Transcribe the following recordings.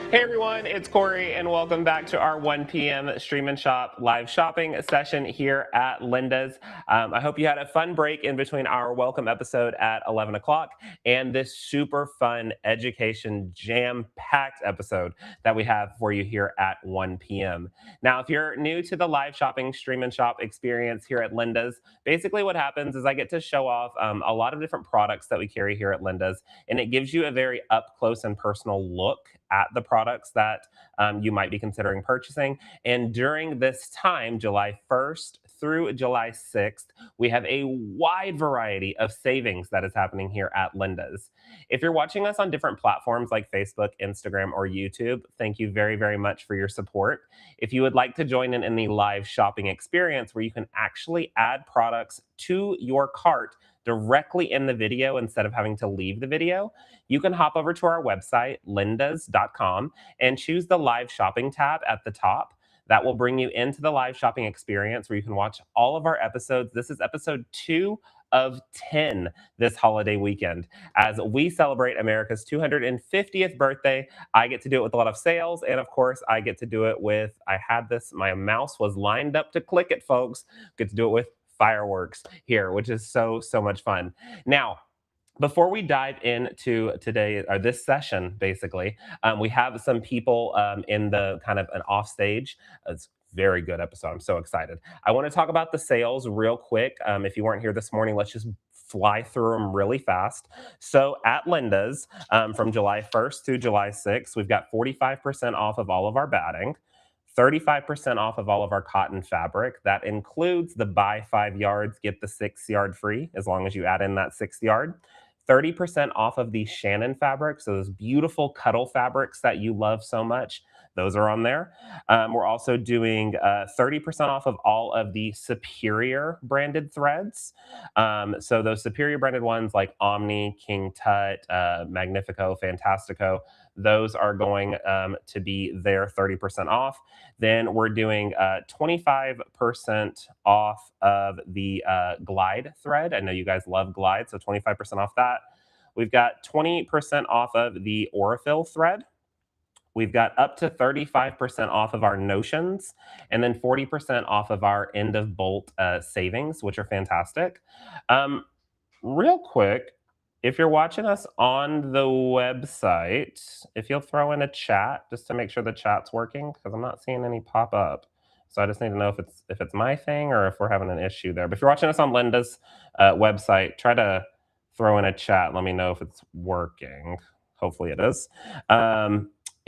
Hey everyone, it's Corey, and welcome back to our 1 p.m. Stream and Shop live shopping session here at Linda's. I hope you had a fun break in between our welcome episode at 11 o'clock and this super fun education jam-packed episode that we have for you here at 1 p.m. Now, if you're new to the live shopping Stream and Shop experience here at Linda's, basically what happens is I get to show off a lot of different products that we carry here at Linda's, and it gives you a very up close and personal look at the products that you might be considering purchasing. And during this time, July 1st through July 6th, we have a wide variety of savings that is happening here at Linda's. If you're watching us on different platforms like Facebook, Instagram, or YouTube, thank you very, very much for your support. If you would like to join in the live shopping experience where you can actually add products to your cart directly in the video instead of having to leave the video, you can hop over to our website, lindas.com, and choose the live shopping tab at the top. That will bring you into the live shopping experience where you can watch all of our episodes. This is episode 2 of 10 this holiday weekend. As we celebrate America's 250th birthday, I get to do it with a lot of sales. And of course, I get to do it with, my mouse was lined up to click it, folks. Get to do it with fireworks here, which is so much fun. Now, before we dive into today or this session, basically, we have some people in the kind of an off stage. It's a very good episode. I'm so excited. I want to talk about the sales real quick. If you weren't here this morning, let's just fly through them really fast. So at Linda's, from July 1st through July 6th, we've got 45% off of all of our batting. 35% off of all of our cotton fabric. That includes the buy 5 yards, get the 6 yard free, as long as you add in that 6th yard. 30% off of the Shannon fabric. So those beautiful cuddle fabrics that you love so much, those are on there. We're also doing 30% off of all of the Superior branded threads. So those Superior branded ones like Omni, King Tut, Magnifico, Fantastico, those are going to be there 30% off. Then we're doing 25% off of the Glide thread. I know you guys love Glide, so 25% off that. We've got 20% off of the Aurifil thread. We've got up to 35% off of our Notions, and then 40% off of our end of bolt savings, which are fantastic. Real quick, if you're watching us on the website, if you'll throw in a chat just to make sure the chat's working, because I'm not seeing any pop up. So I just need to know if it's my thing or if we're having an issue there. But if you're watching us on Linda's website, try to throw in a chat. Let me know if it's working. Hopefully it is.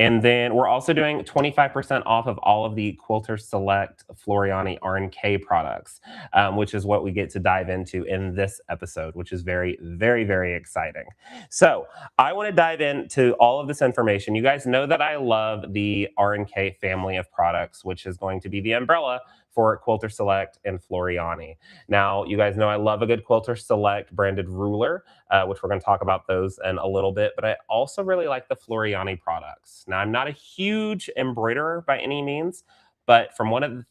And then we're also doing 25% off of all of the Quilters Select Floriani RNK products, which is what we get to dive into in this episode, which is very, very, very exciting. So I want to dive into all of this information. You guys know that I love the RNK family of products, which is going to be the umbrella for Quilters Select and Floriani. Now, you guys know I love a good Quilters Select branded ruler, which we're going to talk about those in a little bit, but I also really like the Floriani products. Now, I'm not a huge embroiderer by any means, but from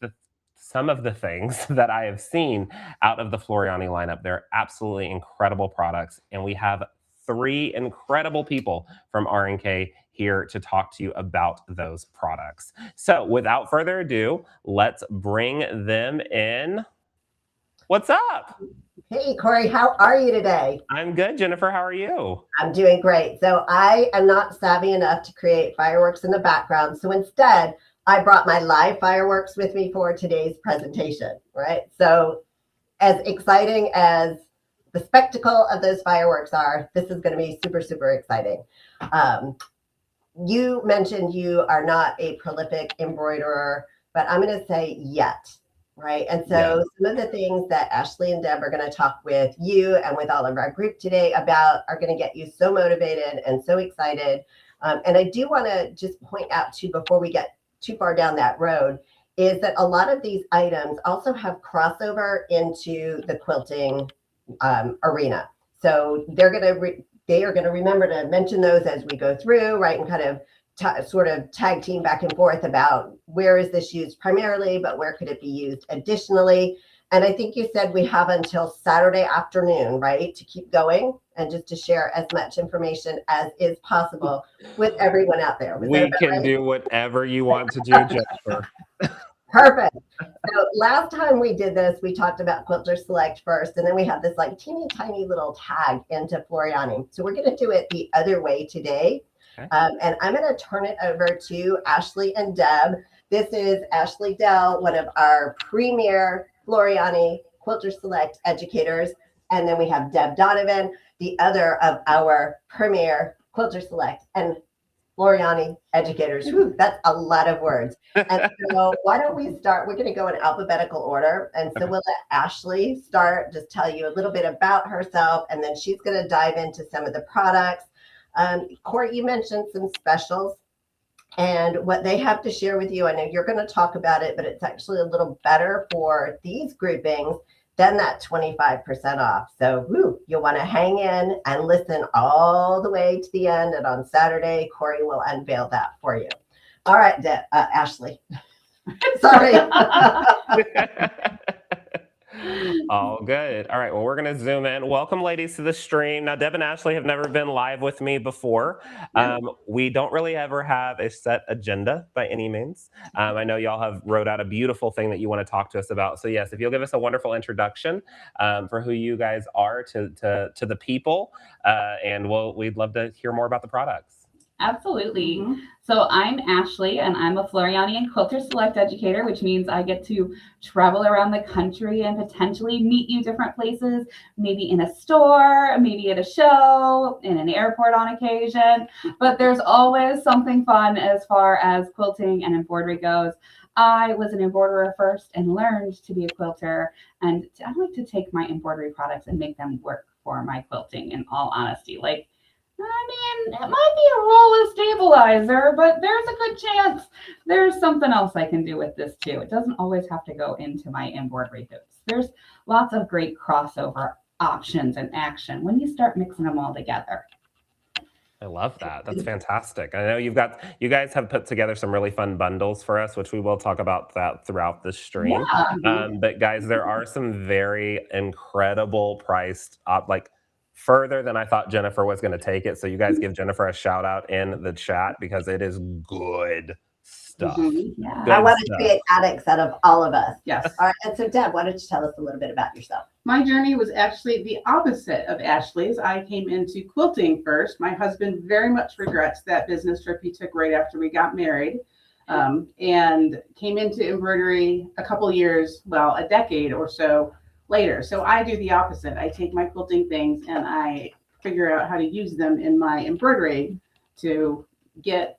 some of the things that I have seen out of the Floriani lineup, they're absolutely incredible products, and we have 3 incredible people from RNK here to talk to you about those products. So without further ado, let's bring them in. What's up? Hey, Corey, how are you today? I'm good, Jennifer. How are you? I'm doing great. So I am not savvy enough to create fireworks in the background. So instead, I brought my live fireworks with me for today's presentation, right? So as exciting as the spectacle of those fireworks are, this is going to be super, super exciting. You mentioned you are not a prolific embroiderer, but I'm going to say yet, right? And so some of the things that Ashley and Deb are going to talk with you and with all of our group today about are going to get you so motivated and so excited. And I do want to just point out too, before we get too far down that road, is that a lot of these items also have crossover into the quilting arena. So they are going to remember to mention those as we go through, right? And kind of sort of tag team back and forth about where is this used primarily, but where could it be used additionally? And I think you said we have until Saturday afternoon, right, to keep going and just to share as much information as is possible with everyone out there. We can do whatever you want to do, Jennifer. Perfect. So last time we did this, we talked about Quilters Select first, and then we had this like teeny tiny little tag into Floriani. So we're going to do it the other way today. Okay. And I'm going to turn it over to Ashley and Deb. This is Ashley Dell, one of our premier Floriani Quilters Select educators. And then we have Deb Donovan, the other of our premier Quilters Select and Floriani educators. Whew, that's a lot of words. And so why don't we start? We're going to go in alphabetical order. And so we'll let Ashley start, just tell you a little bit about herself, and then she's going to dive into some of the products. Corey, you mentioned some specials and what they have to share with you. I know you're going to talk about it, but it's actually a little better for these groupings than that 25% off. So you'll want to hang in and listen all the way to the end. And on Saturday, Corey will unveil that for you. All right, Ashley. Sorry. All good. All right. Well, we're going to zoom in. Welcome, ladies, to the stream. Now, Deb and Ashley have never been live with me before. We don't really ever have a set agenda by any means. I know y'all have wrote out a beautiful thing that you want to talk to us about. So yes, if you'll give us a wonderful introduction for who you guys are to the people, and we'd love to hear more about the products. Absolutely. Mm-hmm. So I'm Ashley, and I'm a Floriani and Quilters Select educator, which means I get to travel around the country and potentially meet you different places, maybe in a store, maybe at a show, in an airport on occasion. But there's always something fun as far as quilting and embroidery goes. I was an embroiderer first and learned to be a quilter, and I like to take my embroidery products and make them work for my quilting, in all honesty. It might be a roll of stabilizer, but there's a good chance there's something else I can do with this too. It doesn't always have to go into my embroidery hoops. There's lots of great crossover options and action when you start mixing them all together. I love that. That's fantastic. I know you guys have put together some really fun bundles for us, which we will talk about that throughout the stream. Yeah. But guys, there are some very incredible priced further than I thought Jennifer was going to take it. So you guys give Jennifer a shout out in the chat because it is good stuff. Mm-hmm. Yeah. I want to create addicts out of all of us. Yes. All right. And so Deb, why don't you tell us a little bit about yourself? My journey was actually the opposite of Ashley's. I came into quilting first. My husband very much regrets that business trip he took right after we got married, and came into embroidery a decade or so later. So I do the opposite. I take my quilting things and I figure out how to use them in my embroidery to get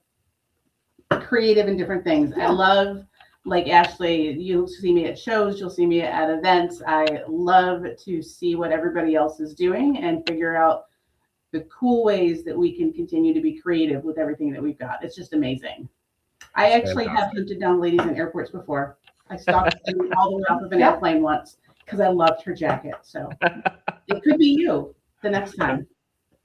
creative in different things. I love, like Ashley, you'll see me at shows, you'll see me at events. I love to see what everybody else is doing and figure out the cool ways that we can continue to be creative with everything that we've got. It's just amazing. I actually have hunted down ladies in airports before. I stalked them all the way off of an airplane once, because I loved her jacket. So it could be you the next time.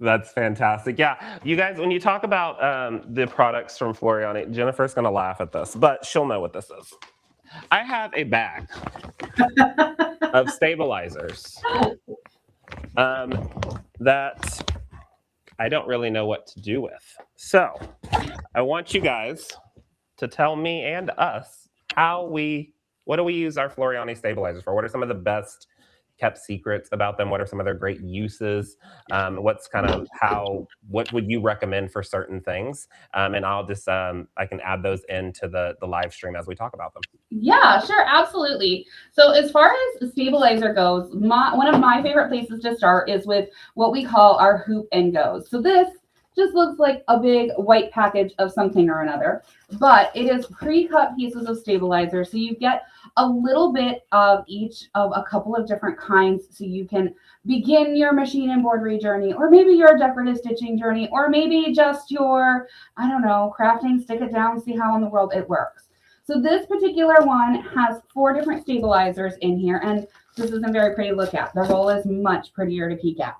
That's fantastic. Yeah, you guys, when you talk about the products from Floriani, Jennifer's going to laugh at this, but she'll know what this is. I have a bag of stabilizers that I don't really know what to do with. So I want you guys to tell me and us what do we use our Floriani stabilizers for? What are some of the best kept secrets about them? What are some of their great uses? What would you recommend for certain things? And I'll just, I can add those into the live stream as we talk about them. Yeah, sure. Absolutely. So as far as stabilizer goes, one of my favorite places to start is with what we call our hoop and goes. So this just looks like a big white package of something or another, but it is pre-cut pieces of stabilizer. So you get a little bit of each of a couple of different kinds. So you can begin your machine embroidery journey, or maybe your decorative stitching journey, or maybe just your, crafting, stick it down, see how in the world it works. So this particular one has 4 different stabilizers in here, and this isn't very pretty to look at. The roll is much prettier to peek at.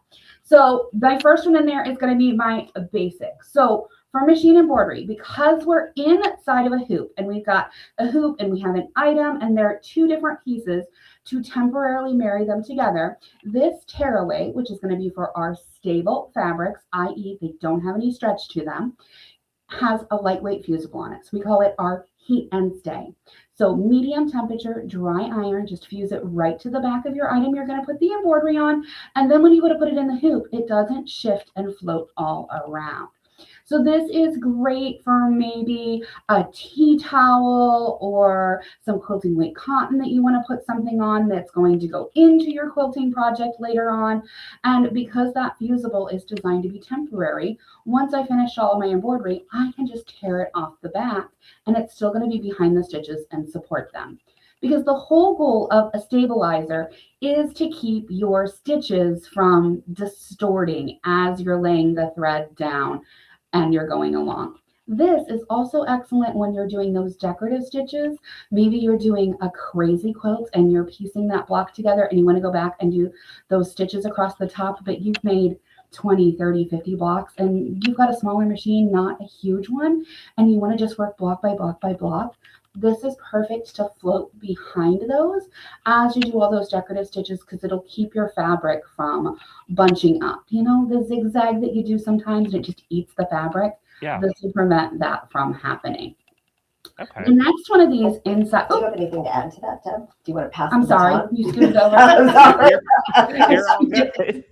So my first one in there is going to be my basic. So for machine embroidery, because we're inside of a hoop and we've got a hoop and we have an item and there are 2 different pieces, to temporarily marry them together. This tearaway, which is going to be for our stable fabrics, i.e. they don't have any stretch to them, has a lightweight fusible on it. So we call it our heat and stay. So medium temperature, dry iron, just fuse it right to the back of your item you're going to put the embroidery on. And then when you go to put it in the hoop, it doesn't shift and float all around. So this is great for maybe a tea towel or some quilting weight cotton that you want to put something on that's going to go into your quilting project later on. And because that fusible is designed to be temporary, once I finish all of my embroidery, I can just tear it off the back and it's still going to be behind the stitches and support them. Because the whole goal of a stabilizer is to keep your stitches from distorting as you're laying the thread down and you're going along. This is also excellent when you're doing those decorative stitches. Maybe you're doing a crazy quilt and you're piecing that block together and you want to go back and do those stitches across the top, but you've made 20, 30, 50 blocks and you've got a smaller machine, not a huge one, and you want to just work block by block by block. This is perfect to float behind those as you do all those decorative stitches because it'll keep your fabric from bunching up. You know, the zigzag that you do sometimes and it just eats the fabric. Yeah. This will prevent that from happening. Okay. The next one of these inside. Do you have anything to add to that, Deb? Do you want to pass I'm the sorry, baton? you scooted over. I'm sorry. You're all good.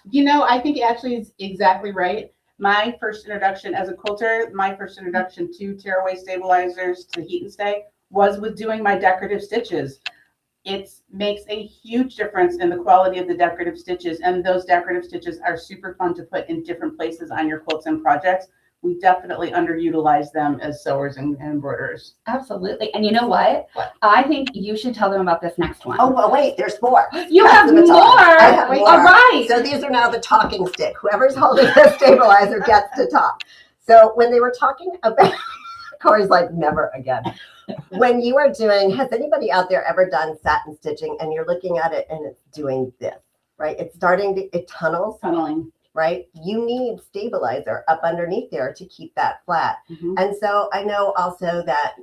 You know, I think Ashley is exactly right. My first introduction as a quilter, my first introduction to tearaway stabilizers to heat and stay was with doing my decorative stitches. It makes a huge difference in the quality of the decorative stitches, and those decorative stitches are super fun to put in different places on your quilts and projects. We definitely underutilize them as sewers and embroiderers. Absolutely. And you know what? I think you should tell them about this next one. Oh, well, wait, there's more. You Pass have the more. baton. I have more. All right. So these are now the talking stick. Whoever's holding the stabilizer gets to talk. So when they were talking about, Corey's like, never again. When you are doing, has anybody out there ever done satin stitching and you're looking at it and it's doing this, right? It's starting to, it tunnels. Tunneling. Right? You need stabilizer up underneath there to keep that flat. Mm-hmm. And so I know also that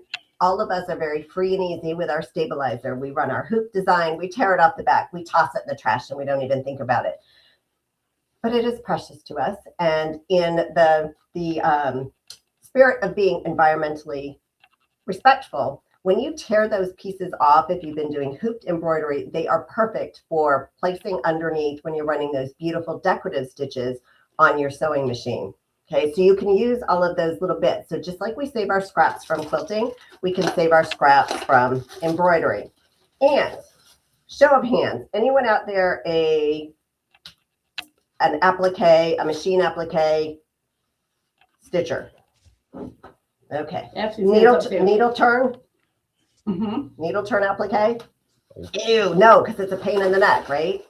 all of us are very free and easy with our stabilizer. We run our hoop design, we tear it off the back, we toss it in the trash and we don't even think about it. But it is precious to us. And in the spirit of being environmentally respectful, when you tear those pieces off, if you've been doing hooped embroidery, they are perfect for placing underneath when you're running those beautiful decorative stitches on your sewing machine. Okay, so you can use all of those little bits. So just like we save our scraps from quilting, we can save our scraps from embroidery. And show of hands, anyone out there an applique, a machine applique stitcher? Okay. Needle turn. Mm-hmm. Needle turn applique? Ew, no, because it's a pain in the neck, right?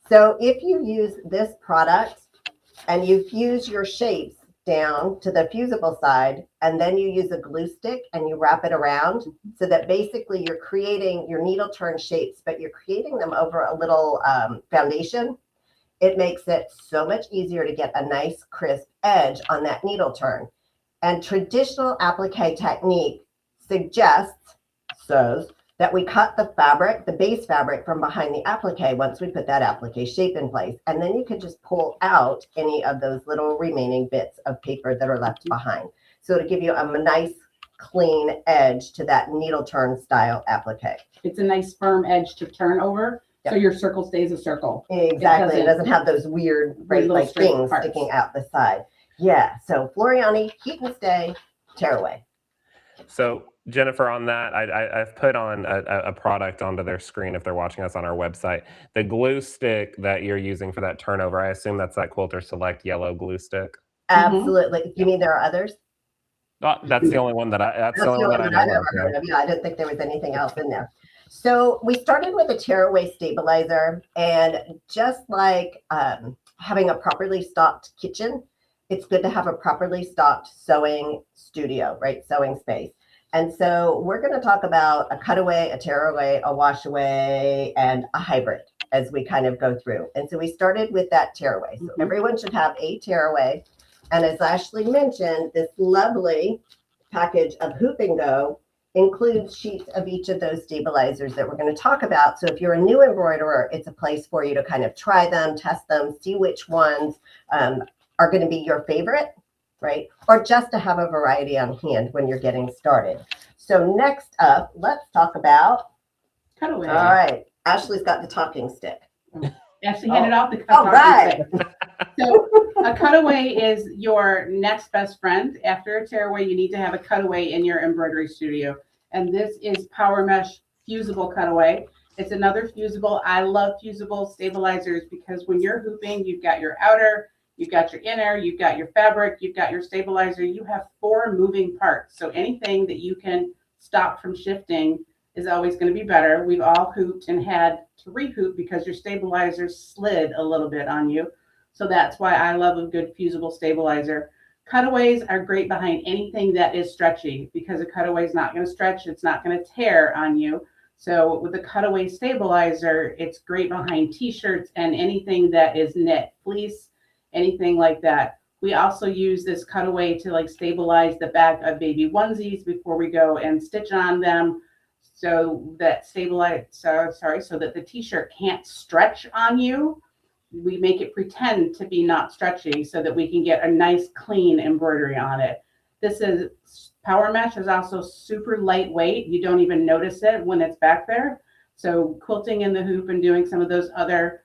So if you use this product and you fuse your shapes down to the fusible side, and then you use a glue stick and you wrap it around so that basically you're creating your needle turn shapes, but you're creating them over a little foundation. It makes it so much easier to get a nice crisp edge on that needle turn. And traditional applique technique says that we cut the fabric, the base fabric from behind the applique once we put that applique shape in place. And then you can just pull out any of those little remaining bits of paper that are left behind. So to give you a nice clean edge to that needle turn style applique. It's a nice firm edge to turn over. Yep. So your circle stays a circle. Exactly. It doesn't have those weird like things parts sticking out the side. Yeah. So Floriani, heat and stay, tearaway. So Jennifer, on that, I've put on a product onto their screen if they're watching us on our website. The glue stick that you're using for that turnover, I assume that's that Quilters Select yellow glue stick. Absolutely. Mm-hmm. You mean there are others? That's the only one that I've ever heard of. Yeah, I didn't think there was anything else in there. So we started with a tearaway stabilizer, and just like having a properly stocked kitchen, it's good to have a properly stocked sewing studio, right? Sewing space. And so we're going to talk about a cutaway, a tearaway, a washaway, and a hybrid as we kind of go through. And so we started with that tearaway. So everyone should have a tearaway. And as Ashley mentioned, this lovely package of Hoop and Go includes sheets of each of those stabilizers that we're going to talk about. So if you're a new embroiderer, it's a place for you to kind of try them, test them, see which ones are going to be your favorite, right? Or just to have a variety on hand when you're getting started. So next up, let's talk about Cutaway. All right. Ashley's got the talking stick. Ashley handed off the All right. stick. So a cutaway is your next best friend. After a tearaway, you need to have a cutaway in your embroidery studio. And this is Power Mesh Fusible Cutaway. It's another fusible. I love fusible stabilizers because when you're hooping, you've got your outer, you've got your inner, you've got your fabric, you've got your stabilizer. You have 4 moving parts. So anything that you can stop from shifting is always going to be better. We've all hooped and had to rehoop because your stabilizer slid a little bit on you. So that's why I love a good fusible stabilizer. Cutaways are great behind anything that is stretchy because a cutaway is not going to stretch. It's not going to tear on you. So with a cutaway stabilizer, it's great behind t-shirts and anything that is knit, fleece, anything like that. We also use this cutaway to like stabilize the back of baby onesies before we go and stitch on them. So that so that the t-shirt can't stretch on you. We make it pretend to be not stretchy so that we can get a nice clean embroidery on it. This is Power Mesh is also super lightweight. You don't even notice it when it's back there. So quilting in the hoop and doing some of those other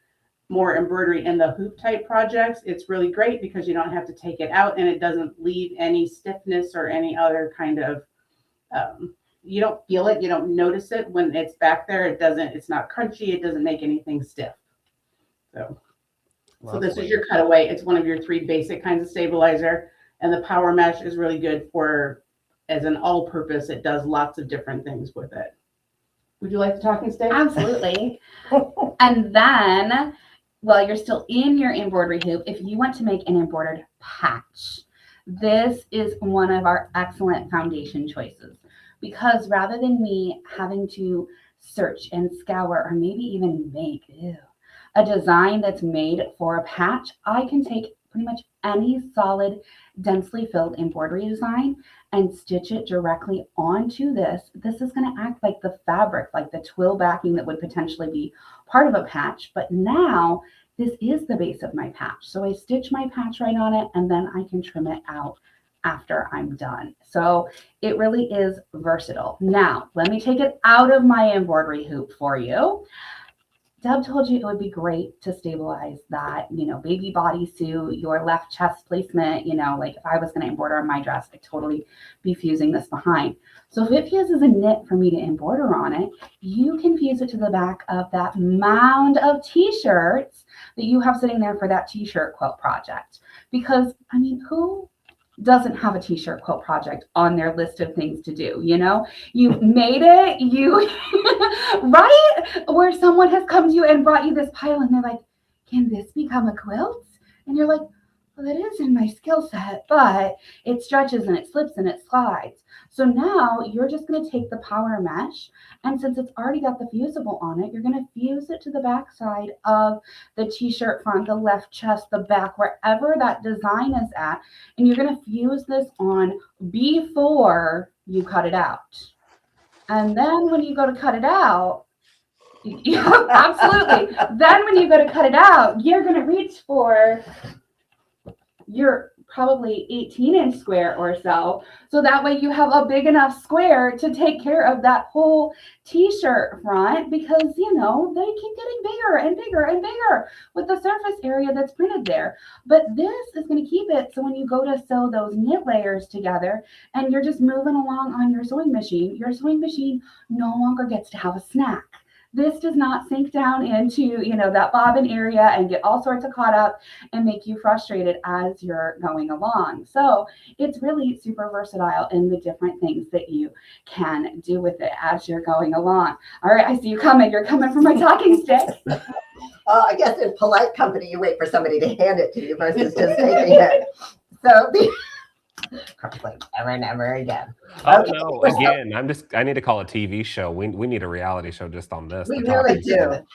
more embroidery in the hoop type projects, it's really great because you don't have to take it out and it doesn't leave any stiffness or any other kind of you don't feel it, you don't notice it when it's back there. It's not crunchy, it doesn't make anything stiff. So this is your cutaway. It's one of your 3 basic kinds of stabilizer, and the Power Mesh is really good for as an all-purpose. It does lots of different things with it. Would you like the talking stick? Absolutely. And then, while you're still in your embroidery hoop, if you want to make an embroidered patch, this is one of our excellent foundation choices. Because rather than me having to search and scour or maybe even make a design that's made for a patch, I can take pretty much any solid, densely filled embroidery design and stitch it directly onto this. This is going to act like the fabric, like the twill backing that would potentially be part of a patch. But now this is the base of my patch. So I stitch my patch right on it and then I can trim it out after I'm done. So it really is versatile. Now, let me take it out of my embroidery hoop for you. Deb told you it would be great to stabilize that, baby bodysuit, your left chest placement, like if I was going to embroider on my dress, I'd totally be fusing this behind. So if it fuses a knit for me to embroider on it, you can fuse it to the back of that mound of t-shirts that you have sitting there for that t-shirt quilt project. Because, who doesn't have a t-shirt quilt project on their list of things to do? You made it, right? Where someone has come to you and brought you this pile and they're like, can this become a quilt? And you're like, well, it is in my skill set, but it stretches and it slips and it slides. So now you're just going to take the Power Mesh, and since it's already got the fusible on it, you're going to fuse it to the back side of the t-shirt front, the left chest, the back, wherever that design is at, and you're going to fuse this on before you cut it out. And then when you go to cut it out, yeah, absolutely. Then when you go to cut it out, you're going to reach for your probably 18-inch square or so. So that way you have a big enough square to take care of that whole t-shirt front, because, they keep getting bigger and bigger and bigger with the surface area that's printed there. But this is going to keep it so when you go to sew those knit layers together and you're just moving along on your sewing machine no longer gets to have a snack. This does not sink down into, that bobbin area and get all sorts of caught up and make you frustrated as you're going along. So it's really super versatile in the different things that you can do with it as you're going along. All right, I see you coming. You're coming for my talking stick. I guess in polite company, you wait for somebody to hand it to you versus just taking it. So like never and never again. Oh no! Again, I need to call a TV show. We need a reality show just on this. We really do.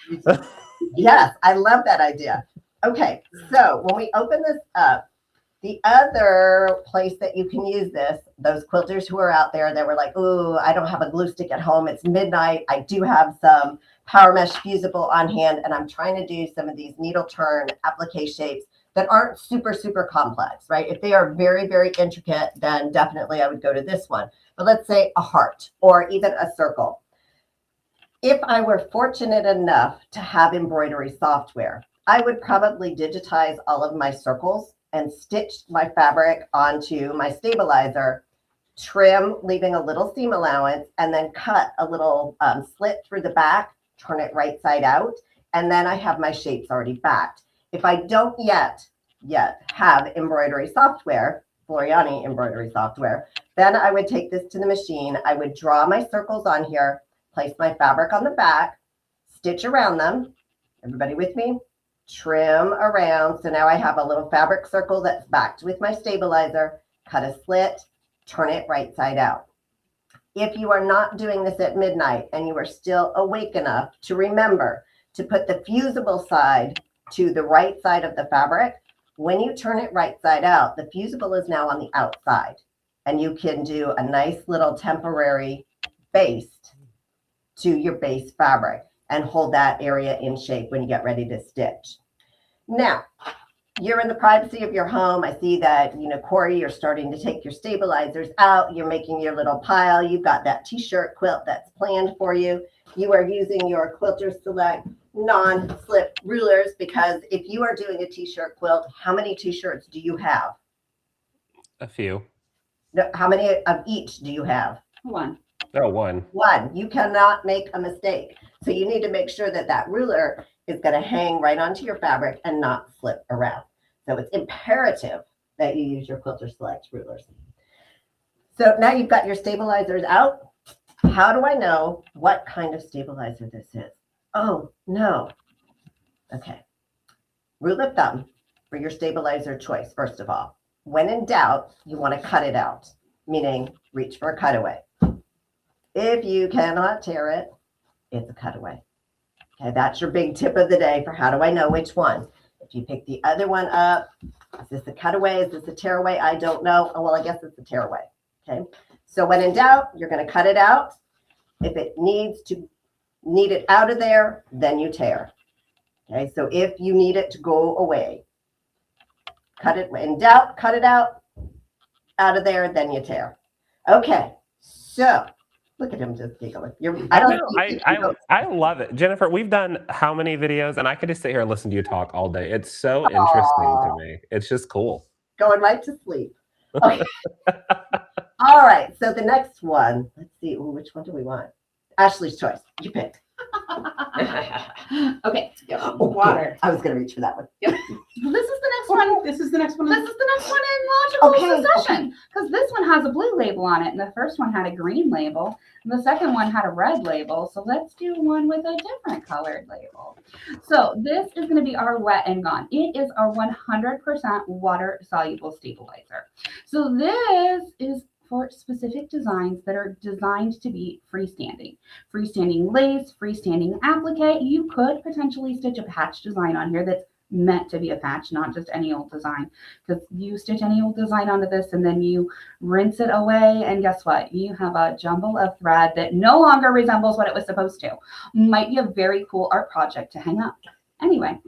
Yes, I love that idea. Okay, so when we open this up, The other place that you can use this, those quilters who are out there that were like, ooh, I don't have a glue stick at home. It's midnight. I do have some power mesh fusible on hand, and I'm trying to do some of these needle turn applique shapes that aren't super, super complex, right? If they are very, very intricate, then definitely I would go to this one. But let's say a heart or even a circle. If I were fortunate enough to have embroidery software, I would probably digitize all of my circles and stitch my fabric onto my stabilizer, trim, leaving a little seam allowance, and then cut a little slit through the back, turn it right side out, and then I have my shapes already backed. If I don't yet have embroidery software, Floriani embroidery software, then I would take this to the machine. I would draw my circles on here, place my fabric on the back, stitch around them. Everybody with me? Trim around. So now I have a little fabric circle that's backed with my stabilizer, cut a slit, turn it right side out. If you are not doing this at midnight and you are still awake enough to remember to put the fusible side to the right side of the fabric, when you turn it right side out, the fusible is now on the outside, and you can do a nice little temporary baste to your base fabric and hold that area in shape when you get ready to stitch. Now, you're in the privacy of your home. I see that, Corey, you're starting to take your stabilizers out. You're making your little pile. You've got that t-shirt quilt that's planned for you. You are using your Quilters Select non-slip rulers, because if you are doing a t-shirt quilt, how many t-shirts do you have? A few. No, how many of each do you have? One. Oh, one. One. You cannot make a mistake. So you need to make sure that that ruler is going to hang right onto your fabric and not slip around. So it's imperative that you use your Quilters Select rulers. So now you've got your stabilizers out. How do I know what kind of stabilizer this is? Oh, no. Okay. Rule of thumb for your stabilizer choice, first of all. When in doubt, you want to cut it out, meaning reach for a cutaway. If you cannot tear it, it's a cutaway. Okay, that's your big tip of the day for how do I know which one. If you pick the other one up, is this a cutaway? Is this a tearaway? I don't know. Oh, well, I guess it's a tearaway. Okay. So when in doubt, you're going to cut it out. If it need it out of there, then you tear. Okay. So if you need it to go away, cut it. In doubt, cut it out of there, then you tear. Okay. So look at him just giggling. I love it. Jennifer, we've done how many videos? And I could just sit here and listen to you talk all day. It's so interesting to me. It's just cool. Going right to sleep. Okay. All right. So the next one, let's see. Ooh, which one do we want? Ashley's choice. You pick. Okay. Yep. Oh, water. I was going to reach for that one. Yep. This is the next one. This is the next one. This is the next one in logical succession, because this one has a blue label on it, and the first one had a green label, and the second one had a red label. So let's do one with a different colored label. So this is going to be our Wet and Gone. It is our 100% water soluble stabilizer. So this is for specific designs that are designed to be freestanding. Freestanding lace, freestanding applique. You could potentially stitch a patch design on here that's meant to be a patch, not just any old design. Because you stitch any old design onto this and then you rinse it away, and guess what? You have a jumble of thread that no longer resembles what it was supposed to. Might be a very cool art project to hang up. Anyway,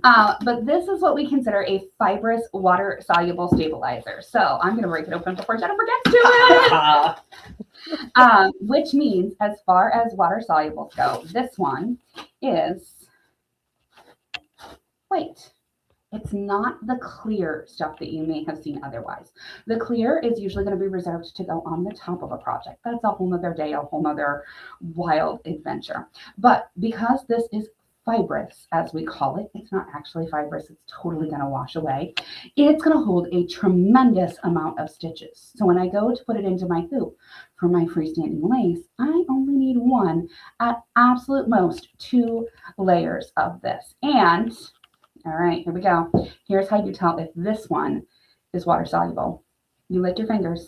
but this is what we consider a fibrous water soluble stabilizer. So I'm going to break it open before Jennifer gets to it. Which means, as far as water solubles go, this one is white. It's not the clear stuff that you may have seen otherwise. The clear is usually going to be reserved to go on the top of a project. That's a whole nother day, a whole nother wild adventure. But because this is fibrous, as we call it, it's not actually fibrous, it's totally going to wash away. It's going to hold a tremendous amount of stitches. So when I go to put it into my hoop for my freestanding lace, I only need one, at absolute most 2 layers of this. And all right, here we go. Here's how you tell if this one is water soluble. You lick your fingers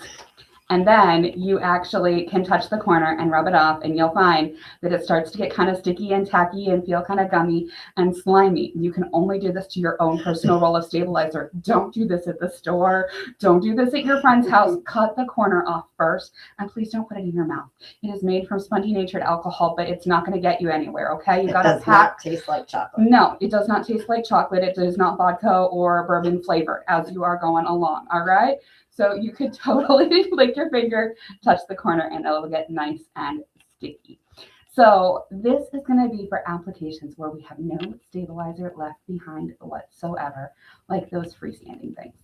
And then you actually can touch the corner and rub it off, and you'll find that it starts to get kind of sticky and tacky and feel kind of gummy and slimy. You can only do this to your own personal roll of stabilizer. Don't do this at the store. Don't do this at your friend's house. Cut the corner off first, and please don't put it in your mouth. It is made from spongy natured alcohol, but it's not going to get you anywhere, okay? You got to not taste like chocolate. No, it does not taste like chocolate. It is not vodka or bourbon flavored as you are going along, all right? So you could totally lick your finger, touch the corner, and it'll get nice and sticky. So this is going to be for applications where we have no stabilizer left behind whatsoever, like those freestanding things.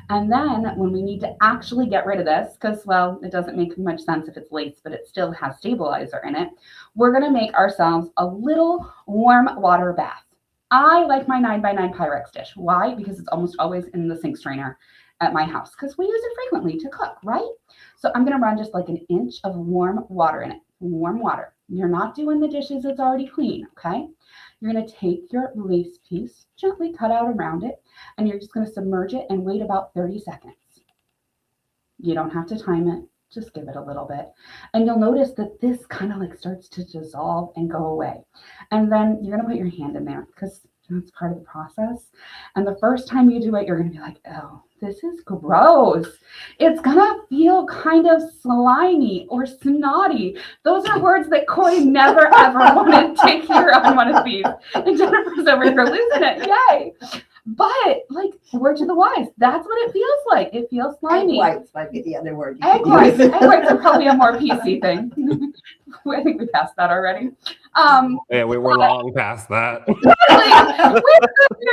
And then when we need to actually get rid of this, because, well, it doesn't make much sense if it's lace, but it still has stabilizer in it, we're going to make ourselves a little warm water bath. I like my 9x9 Pyrex dish. Why? Because it's almost always in the sink strainer at my house because we use it frequently to cook, right? So I'm going to run just like an inch of warm water in it. Warm water. You're not doing the dishes, it's already clean, okay? You're going to take your lace piece, gently cut out around it, and you're just going to submerge it and wait about 30 seconds. You don't have to time it, just give it a little bit. And you'll notice that this kind of like starts to dissolve and go away. And then you're going to put your hand in there because that's part of the process. And the first time you do it, you're going to be like, oh, this is gross. It's going to feel kind of slimy or snotty. Those are words that Corey never, ever wanted to hear on one of these. And Jennifer's over here losing it. Yay. But, like, word to the wise, that's what it feels like. It feels slimy. Egg whites might be the other word. Egg whites. Egg whites are probably a more PC thing. I think we passed that already. Yeah, we were long past that. We're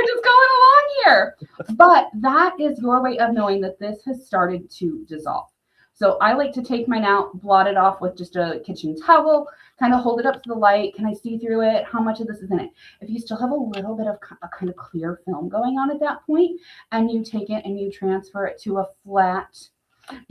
just going along here. But that is your way of knowing that this has started to dissolve. So I like to take mine out, blot it off with just a kitchen towel, kind of hold it up to the light. Can I see through it? How much of this is in it? If you still have a little bit of a kind of clear film going on at that point, and you take it and you transfer it to a flat,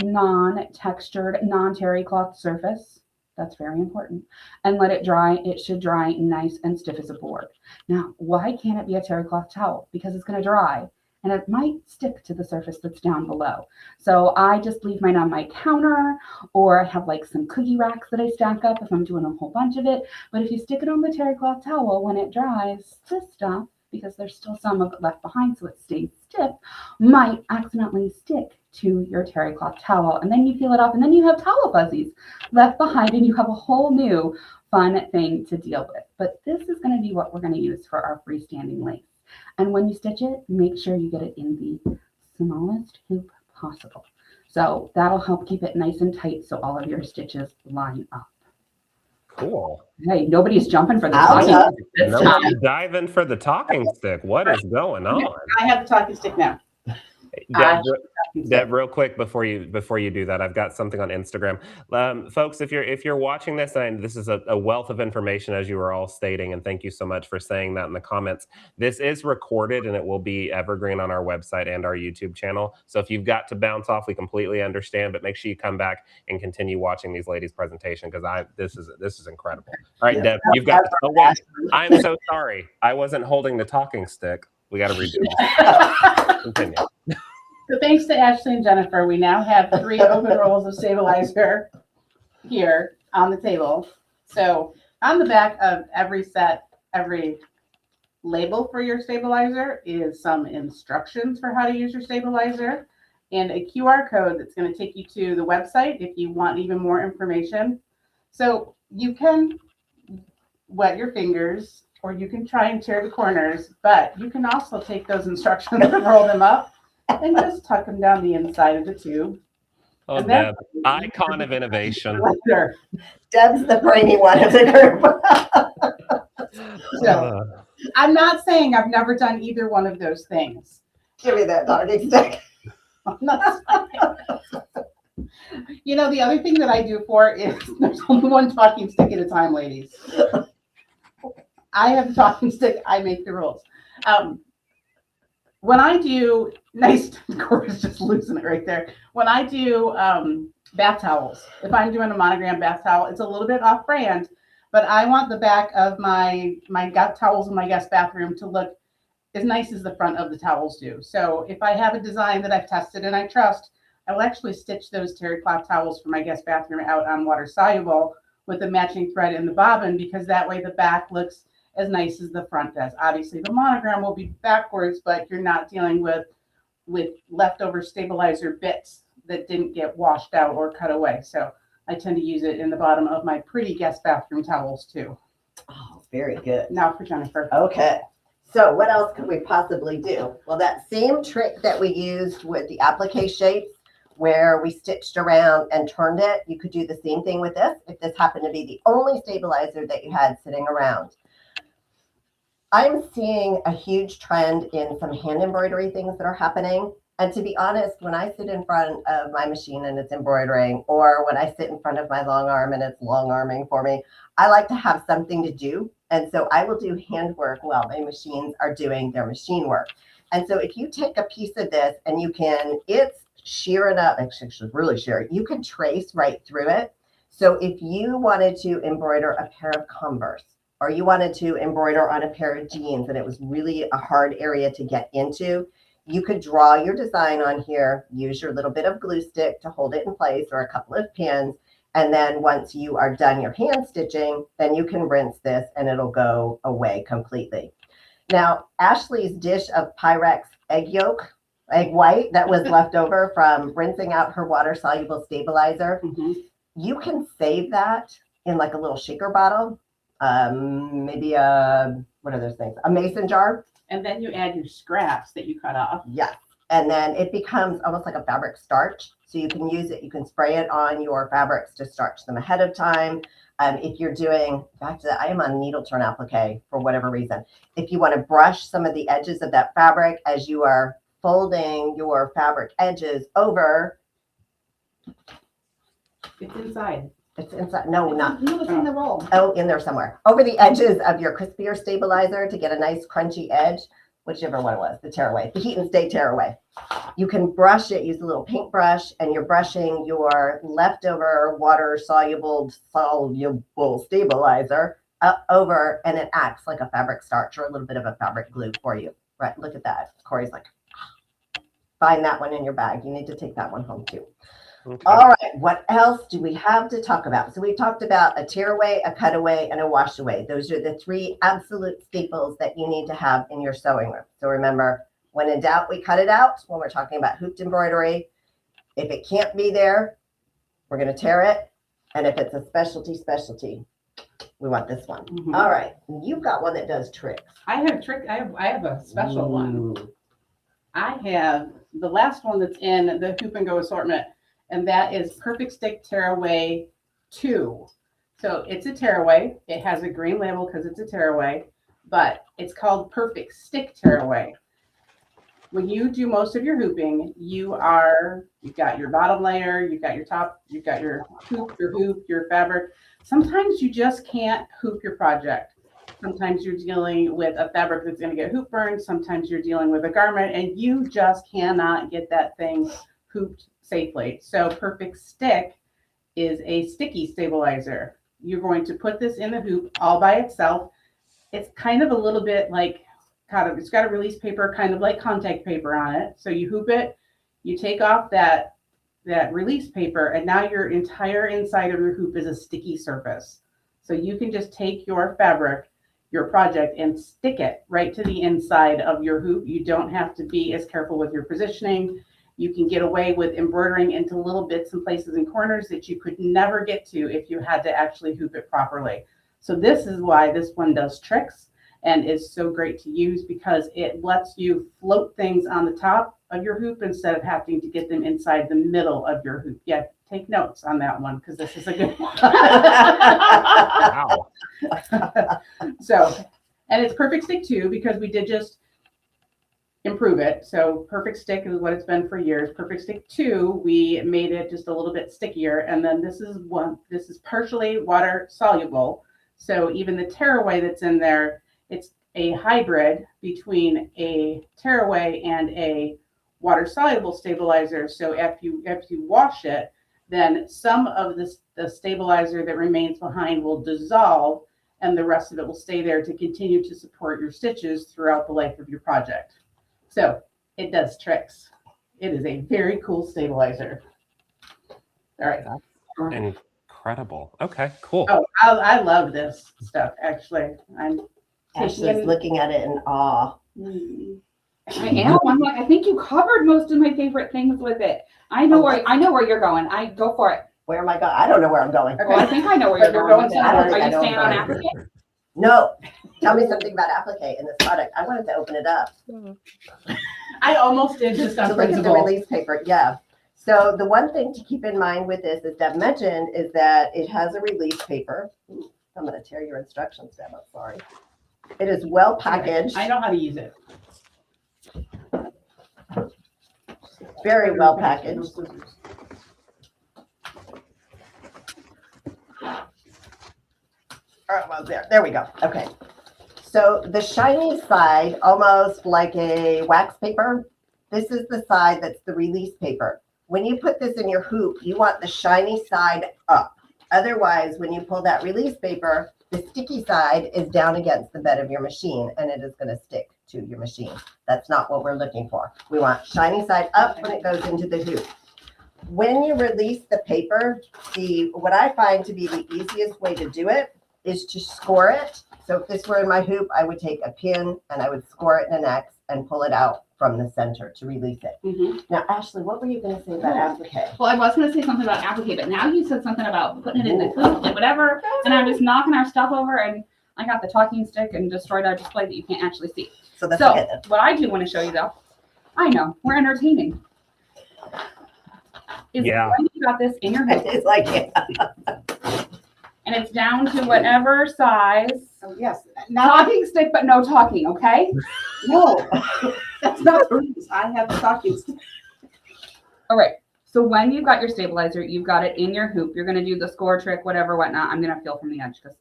non-textured, non-terry cloth surface, that's very important, and let it dry. It should dry nice and stiff as a board. Now, why can't it be a terry cloth towel? Because it's going to dry and it might stick to the surface that's down below. So I just leave mine on my counter, or I have like some cookie racks that I stack up if I'm doing a whole bunch of it. But if you stick it on the terry cloth towel, when it dries, this stuff, because there's still some of it left behind so it stays stiff, might accidentally stick to your terry cloth towel. And then you peel it off and then you have towel fuzzies left behind and you have a whole new fun thing to deal with. But this is going to be what we're going to use for our freestanding lace. And when you stitch it, make sure you get it in the smallest hoop possible. So that'll help keep it nice and tight so all of your stitches line up. Cool. Hey, nobody's jumping for the talking stick this time. Nobody's diving for the talking stick. What is going on? I have the talking stick now. Deb, real quick before you do that, I've got something on Instagram. Folks, if you're watching this, and this is a wealth of information as you were all stating, and thank you so much for saying that in the comments. This is recorded and it will be evergreen on our website and our YouTube channel. So if you've got to bounce off, we completely understand, but make sure you come back and continue watching these ladies' presentation because this is incredible. All right, Deb, you've got. Oh wait, I'm so sorry. I wasn't holding the talking stick. We got to redo this. Continue. So thanks to Ashley and Jennifer, we now have 3 open rolls of stabilizer here on the table. So on the back of every set, every label for your stabilizer is some instructions for how to use your stabilizer and a QR code that's going to take you to the website if you want even more information. So you can wet your fingers or you can try and tear the corners, but you can also take those instructions and roll them up and just tuck them down the inside of the tube. Oh, Deb, icon of innovation. Deb's the brainy one of the group. So, I'm not saying I've never done either one of those things. Give me that talking stick. I'm not saying. You know, the other thing that I do for is there's only one talking stick at a time, ladies. I have a talking stick. I make the rules. When I do, Corey's just losing it right there. When I do bath towels, if I'm doing a monogram bath towel, it's a little bit off brand, but I want the back of my towels in my guest bathroom to look as nice as the front of the towels do. So if I have a design that I've tested and I trust, I will actually stitch those terry cloth towels for my guest bathroom out on water soluble with the matching thread in the bobbin, because that way the back looks as nice as the front does. Obviously the monogram will be backwards, but you're not dealing with leftover stabilizer bits that didn't get washed out or cut away. So I tend to use it in the bottom of my pretty guest bathroom towels too. Oh, very good. Now for Jennifer. Okay. So what else could we possibly do? Well, that same trick that we used with the applique shapes where we stitched around and turned it, you could do the same thing with this if this happened to be the only stabilizer that you had sitting around. I'm seeing a huge trend in some hand embroidery things that are happening. And to be honest, when I sit in front of my machine and it's embroidering, or when I sit in front of my long arm and it's long arming for me, I like to have something to do. And so I will do handwork while my machines are doing their machine work. And so if you take a piece of this and it's sheer enough, actually really sheer, you can trace right through it. So if you wanted to embroider a pair of Converse, or you wanted to embroider on a pair of jeans and it was really a hard area to get into, you could draw your design on here, use your little bit of glue stick to hold it in place, or a couple of pins. And then once you are done your hand stitching, then you can rinse this and it'll go away completely. Now, Ashley's dish of Pyrex egg white that was left over from rinsing out her water-soluble stabilizer, you can save that in like a little shaker bottle, maybe what are those things? A mason jar. And then you add your scraps that you cut off. Yes. And then it becomes almost like a fabric starch. So you can use it, you can spray it on your fabrics to starch them ahead of time. If you're doing, back to that, I am on needle turn applique for whatever reason. If you want to brush some of the edges of that fabric as you are folding your fabric edges over. It's inside. It's inside. No, not. No, it's in the roll. Oh, in there somewhere. Over the edges of your crispier stabilizer to get a nice crunchy edge, whichever one it was, the tearaway, the heat and stay tearaway. You can brush it, use a little paintbrush, and you're brushing your leftover water soluble stabilizer over, and it acts like a fabric starch or a little bit of a fabric glue for you. Right, look at that. Corey's like, find that one in your bag. You need to take that one home too. Okay. All right, what else do we have to talk about? So we talked about a tearaway, a cutaway, and a washaway. Those are the three absolute staples that you need to have in your sewing room. So remember, when in doubt, we cut it out when we're talking about hooped embroidery. If it can't be there, we're going to tear it. And if it's a specialty, we want this one. All right, you've got one that does tricks. I have a special one. I have the last one that's in the Hoop and Go assortment, and that is Perfect Stick Tearaway 2. So it's a tearaway. It has a green label because it's a tearaway, but it's called Perfect Stick Tearaway. When you do most of your hooping, you've got your bottom layer, you've got your top, you've got your hoop, your fabric. Sometimes you just can't hoop your project. Sometimes you're dealing with a fabric that's going to get hoop burned. Sometimes you're dealing with a garment and you just cannot get that thing hooped safely. So Perfect Stick is a sticky stabilizer. You're going to put this in the hoop all by itself. It's kind of a little bit like, it's got a release paper, kind of like contact paper on it. So you hoop it, you take off that release paper, and now your entire inside of your hoop is a sticky surface. So you can just take your fabric, your project, and stick it right to the inside of your hoop. You don't have to be as careful with your positioning. You can get away with embroidering into little bits and places and corners that you could never get to if you had to actually hoop it properly. So this is why this one does tricks and is so great to use, because it lets you float things on the top of your hoop instead of having to get them inside the middle of your hoop. Yeah, take notes on that one because this is a good one. Wow. So, and it's Perfect Stick 2 because we did just improve it. So Perfect Stick is what it's been for years. Perfect Stick 2, we made it just a little bit stickier. And then this is partially water soluble. So even the tearaway that's in there, it's a hybrid between a tearaway and a water soluble stabilizer. So if you wash it, then some of the stabilizer that remains behind will dissolve and the rest of it will stay there to continue to support your stitches throughout the life of your project. So it does tricks. It is a very cool stabilizer. All right. Incredible. Okay, cool. Oh, I love this stuff, actually. I'm Ashley's looking at it in awe. I am. I'm like, I think you covered most of my favorite things with it. I know where you're going. I go for it. Where am I going? I don't know where I'm going. Well, I think I know where you're going. I don't think Are I you know staying where on I'm applique? No. Tell me something about applique in this product. I wanted to open it up. I almost did just on So look at the principle. release paper. Yeah. So the one thing to keep in mind with this, as Deb mentioned, is that it has a release paper. Ooh, I'm going to tear your instructions, Deb. I'm sorry. It is well packaged. I know how to use it. Very well packaged. All right, well, there we go. Okay. So the shiny side, almost like a wax paper, this is the side that's the release paper. When you put this in your hoop, you want the shiny side up. Otherwise, when you pull that release paper, the sticky side is down against the bed of your machine and it is going to stick to your machine. That's not what we're looking for. We want shiny side up when it goes into the hoop. When you release the paper, what I find to be the easiest way to do it is to score it. So if this were in my hoop, I would take a pin and I would score it in an X and pull it out from the center to release it. Mm-hmm. Now, Ashley, what were you going to say about applique? Well, I was going to say something about applique, but now you said something about putting it in the hoop, like whatever, and I'm just knocking our stuff over, and I got the talking stick and destroyed our display that you can't actually see. So that's So okay then. what I do want to show you, though, I know we're entertaining. Is Yeah. when you got this in your hoop, It's like, yeah. and it's down to whatever size. Oh, yes. Talking stick, but no talking, okay? No, that's not the rules. I have the talking stick. All right. So when you've got your stabilizer, you've got it in your hoop. You're going to do the score trick, whatever, whatnot. I'm going to feel from the edge because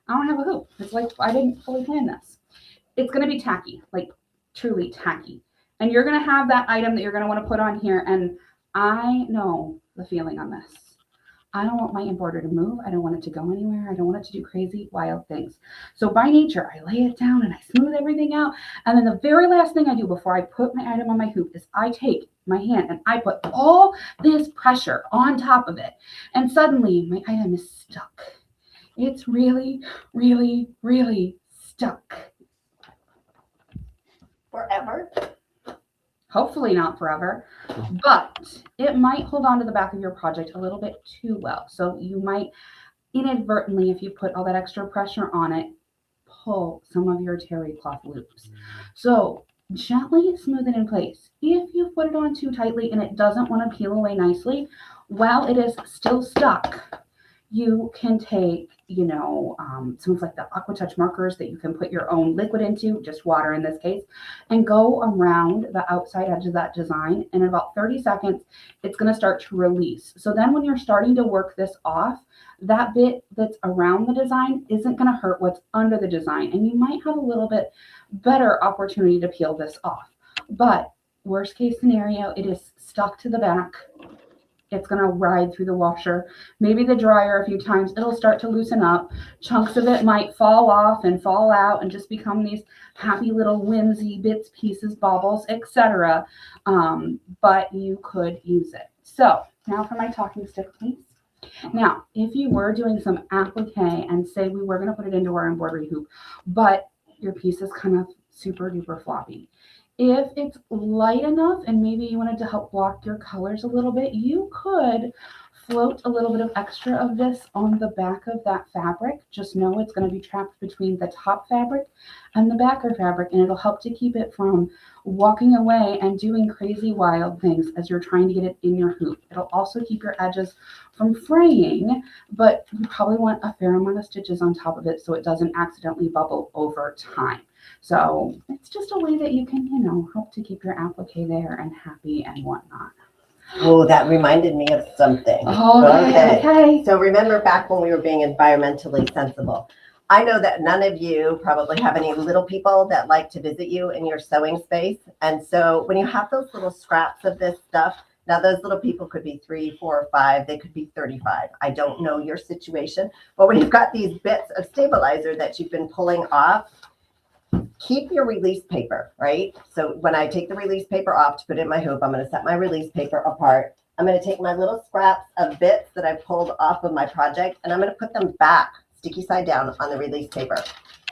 I don't have a hoop. It's like I didn't fully plan this. It's going to be tacky, like truly tacky. And you're going to have that item that you're going to want to put on here. And I know the feeling on this. I don't want my embroidery to move. I don't want it to go anywhere. I don't want it to do crazy, wild things. So by nature, I lay it down and I smooth everything out. And then the very last thing I do before I put my item on my hoop is I take my hand and I put all this pressure on top of it. And suddenly my item is stuck. It's really, really, really stuck. Forever. Hopefully not forever, but it might hold on to the back of your project a little bit too well. So you might inadvertently, if you put all that extra pressure on it, pull some of your terry cloth loops. So gently smooth it in place. If you put it on too tightly and it doesn't want to peel away nicely, while it is still stuck, you can take, some of like the AquaTouch markers that you can put your own liquid into, just water in this case, and go around the outside edge of that design. And in about 30 seconds, it's going to start to release. So then when you're starting to work this off, that bit that's around the design isn't going to hurt what's under the design. And you might have a little bit better opportunity to peel this off. But worst case scenario, it is stuck to the back. It's going to ride through the washer, maybe the dryer a few times. It'll start to loosen up. Chunks of it might fall off and fall out and just become these happy little whimsy bits, pieces, baubles, etc. But you could use it. So now for my talking stick, please. Now, if you were doing some applique and say we were going to put it into our embroidery hoop, but your piece is kind of super duper floppy. If it's light enough and maybe you wanted to help block your colors a little bit, you could float a little bit of extra of this on the back of that fabric. Just know it's going to be trapped between the top fabric and the backer fabric, and it'll help to keep it from walking away and doing crazy wild things as you're trying to get it in your hoop. It'll also keep your edges from fraying, but you probably want a fair amount of stitches on top of it so it doesn't accidentally bubble over time. So it's just a way that you can, help to keep your applique there and happy and whatnot. Oh, that reminded me of something. Okay. So remember back when we were being environmentally sensible. I know that none of you probably have any little people that like to visit you in your sewing space. And so when you have those little scraps of this stuff, now those little people could be 3, 4, or 5. They could be 35. I don't know your situation. But when you've got these bits of stabilizer that you've been pulling off, keep your release paper, right? So when I take the release paper off to put it in my hoop, I'm going to set my release paper apart. I'm going to take my little scraps of bits that I pulled off of my project, and I'm going to put them back sticky side down on the release paper.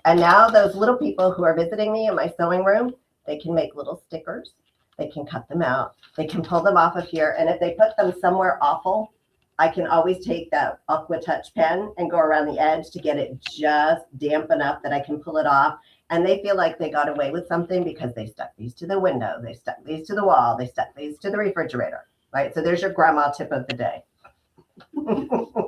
And now those little people who are visiting me in my sewing room, they can make little stickers. They can cut them out. They can pull them off of here. And if they put them somewhere awful, I can always take that Aqua Touch pen and go around the edge to get it just damp enough that I can pull it off. And they feel like they got away with something because they stuck these to the window. They stuck these to the wall. They stuck these to the refrigerator, right? So there's your grandma tip of the day.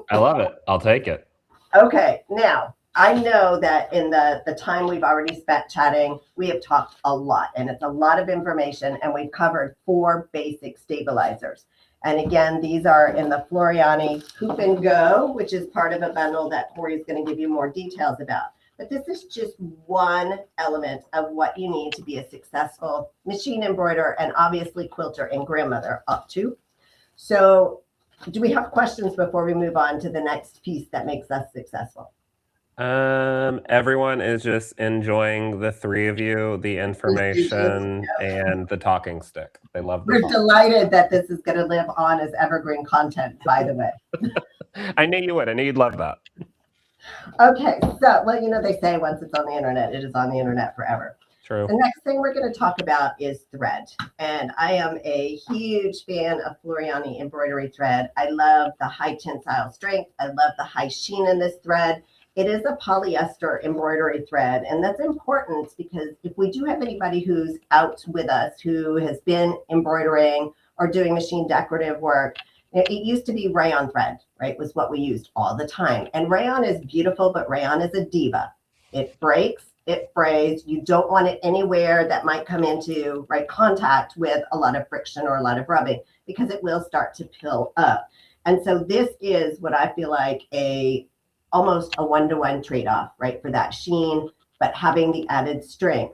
I love it. I'll take it. Okay, now I know that in the time we've already spent chatting, we have talked a lot, and it's a lot of information, and we've covered 4 basic stabilizers. And again, these are in the Floriani Hoop and Go, which is part of a bundle that Corey's going to give you more details about. But this is just one element of what you need to be a successful machine embroiderer and obviously quilter and grandmother up to. So do we have questions before we move on to the next piece that makes us successful? Everyone is just enjoying the 3 of you, the information, and the talking stick. They love the We're talk. delighted that this is going to live on as evergreen content, by the way. I knew you would. I knew you'd love that. Okay, so, well, you know, they say once it's on the internet, it is on the internet forever. True. The next thing we're going to talk about is thread. And I am a huge fan of Floriani embroidery thread. I love the high tensile strength. I love the high sheen in this thread. It is a polyester embroidery thread, and that's important because if we do have anybody who's out with us who has been embroidering or doing machine decorative work, it used to be rayon thread, right, was what we used all the time. And rayon is beautiful, but rayon is a diva. It breaks, it frays. You don't want it anywhere that might come into contact with a lot of friction or a lot of rubbing because it will start to pill up. And so this is what I feel like almost a 1-to-1 trade-off, right, for that sheen, but having the added strength.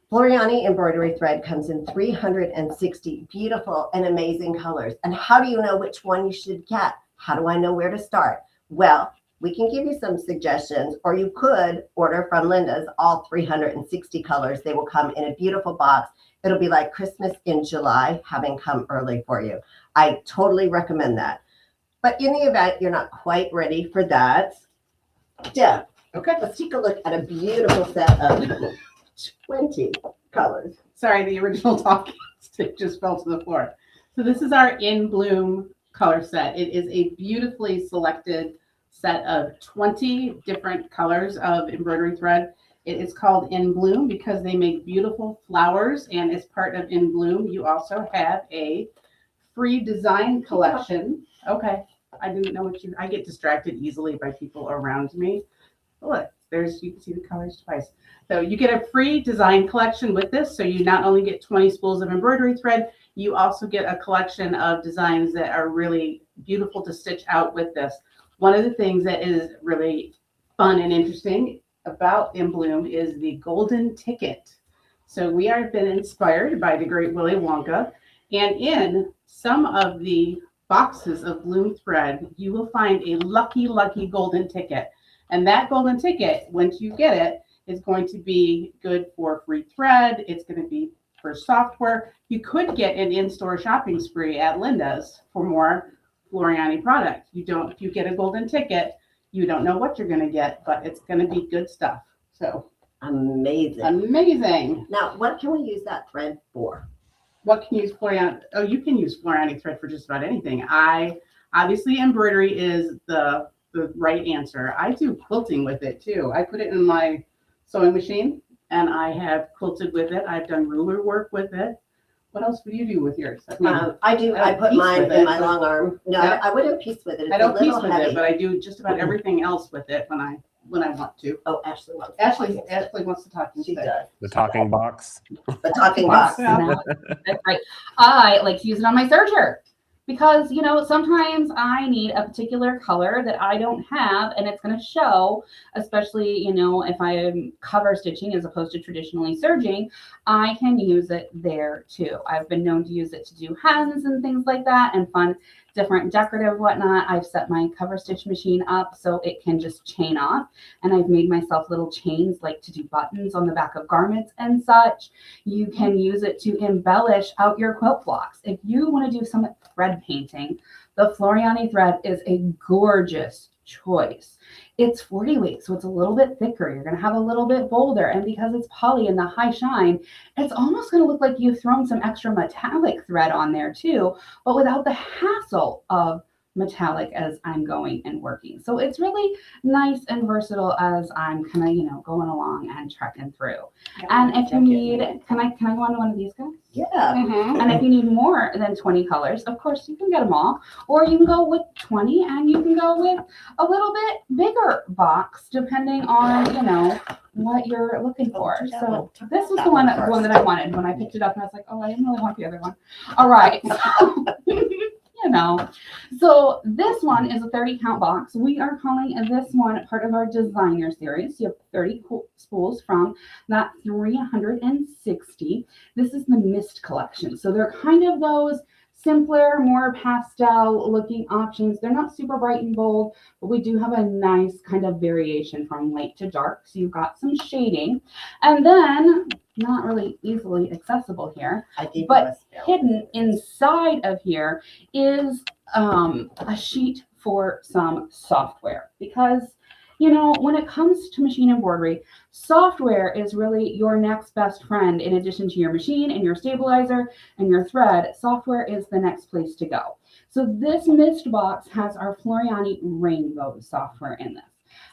Floriani embroidery thread comes in 360 beautiful and amazing colors. And how do you know which one you should get? How do I know where to start? Well, we can give you some suggestions, or you could order from Linda's all 360 colors. They will come in a beautiful box. It'll be like Christmas in July, having come early for you. I totally recommend that. But in the event you're not quite ready for that, Deb, okay, let's take a look at a beautiful set of 20 colors. Sorry, the original talking stick just fell to the floor. So this is our In Bloom color set. It is a beautifully selected set of 20 different colors of embroidery thread. It is called In Bloom because they make beautiful flowers, and as part of In Bloom, you also have a free design collection. Okay. I didn't know I get distracted easily by people around me. Look, you can see the colors twice. So you get a free design collection with this. So you not only get 20 spools of embroidery thread, you also get a collection of designs that are really beautiful to stitch out with this. One of the things that is really fun and interesting about In Bloom is the golden ticket. So we have been inspired by the great Willy Wonka, and in some of the boxes of Bloom thread, you will find a lucky golden ticket. And that golden ticket, once you get it, is going to be good for free thread. It's going to be for software. You could get an in-store shopping spree at Linda's for more Floriani product. If you get a golden ticket, you don't know what you're going to get, but it's going to be good stuff. So amazing. Now, what can we use that thread for? What can you use Floriani? Oh, you can use Floriani thread for just about anything. Obviously embroidery is the right answer. I do quilting with it too. I put it in my sewing machine and I have quilted with it. I've done ruler work with it. What else would you do with yours? I put mine in my long arm. No, yeah. I wouldn't piece with it. I don't piece with it, but I do just about everything else with it when I want to. Oh, Ashley wants. Ashley wants to talk. She does. The talking box. The talking box. That's right. I like to use it on my serger because, sometimes I need a particular color that I don't have, and it's going to show, especially, if I am cover stitching as opposed to traditionally serging, I can use it there too. I've been known to use it to do hens and things like that and fun different decorative whatnot. I've set my cover stitch machine up so it can just chain off. And I've made myself little chains like to do buttons on the back of garments and such. You can use it to embellish out your quilt blocks. If you want to do some thread painting, the Floriani thread is a gorgeous choice. It's 40 weight, so it's a little bit thicker. You're going to have a little bit bolder. And because it's poly and the high shine, it's almost going to look like you've thrown some extra metallic thread on there too, but without the hassle of metallic as I'm going and working. So it's really nice and versatile as I'm kind of, you know, going along and trekking through. Yeah, and if you need, can I go on to one of these guys? Yeah. And if you need more than 20 colors, of course you can get them all, or you can go with 20 and you can go with a little bit bigger box depending on, you know, what you're looking for. So this was the one that I wanted when I picked it up, and I was like, oh, I didn't really want the other one. All right. You know, so this one is a 30 count box. We are calling this one part of our designer series. You have 30 spools from that 360. This is the Mist collection. So they're kind of those simpler, more pastel looking options. They're not super bright and bold, but we do have a nice kind of variation from light to dark. So you've got some shading, and then not really easily accessible here, but hidden inside of here is a sheet for some software, because you know, when it comes to machine embroidery, software is really your next best friend. In addition to your machine and your stabilizer and your thread, software is the next place to go. So this Mist box has our Floriani Rainbow software in this.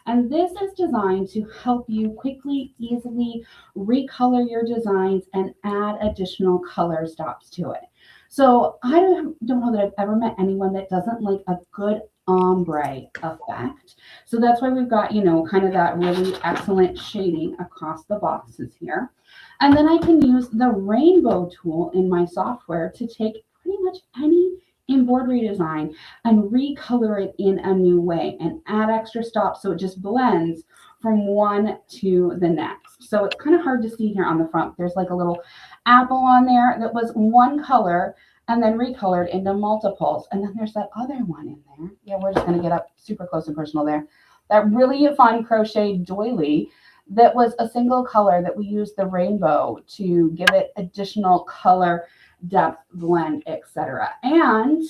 And this is designed to help you quickly, easily recolor your designs and add additional color stops to it. So I don't know that I've ever met anyone that doesn't like a good ombre effect. So that's why we've got, you know, kind of that really excellent shading across the boxes here. And then I can use the rainbow tool in my software to take pretty much any embroidery design and recolor it in a new way and add extra stops so it just blends from one to the next. So it's kind of hard to see here on the front. There's like a little apple on there that was one color and then recolored into multiples. And then there's that other one in there. Yeah, we're just going to get up super close and personal there. That really fun crochet doily that was a single color that we used the rainbow to give it additional color, depth, blend, etc. And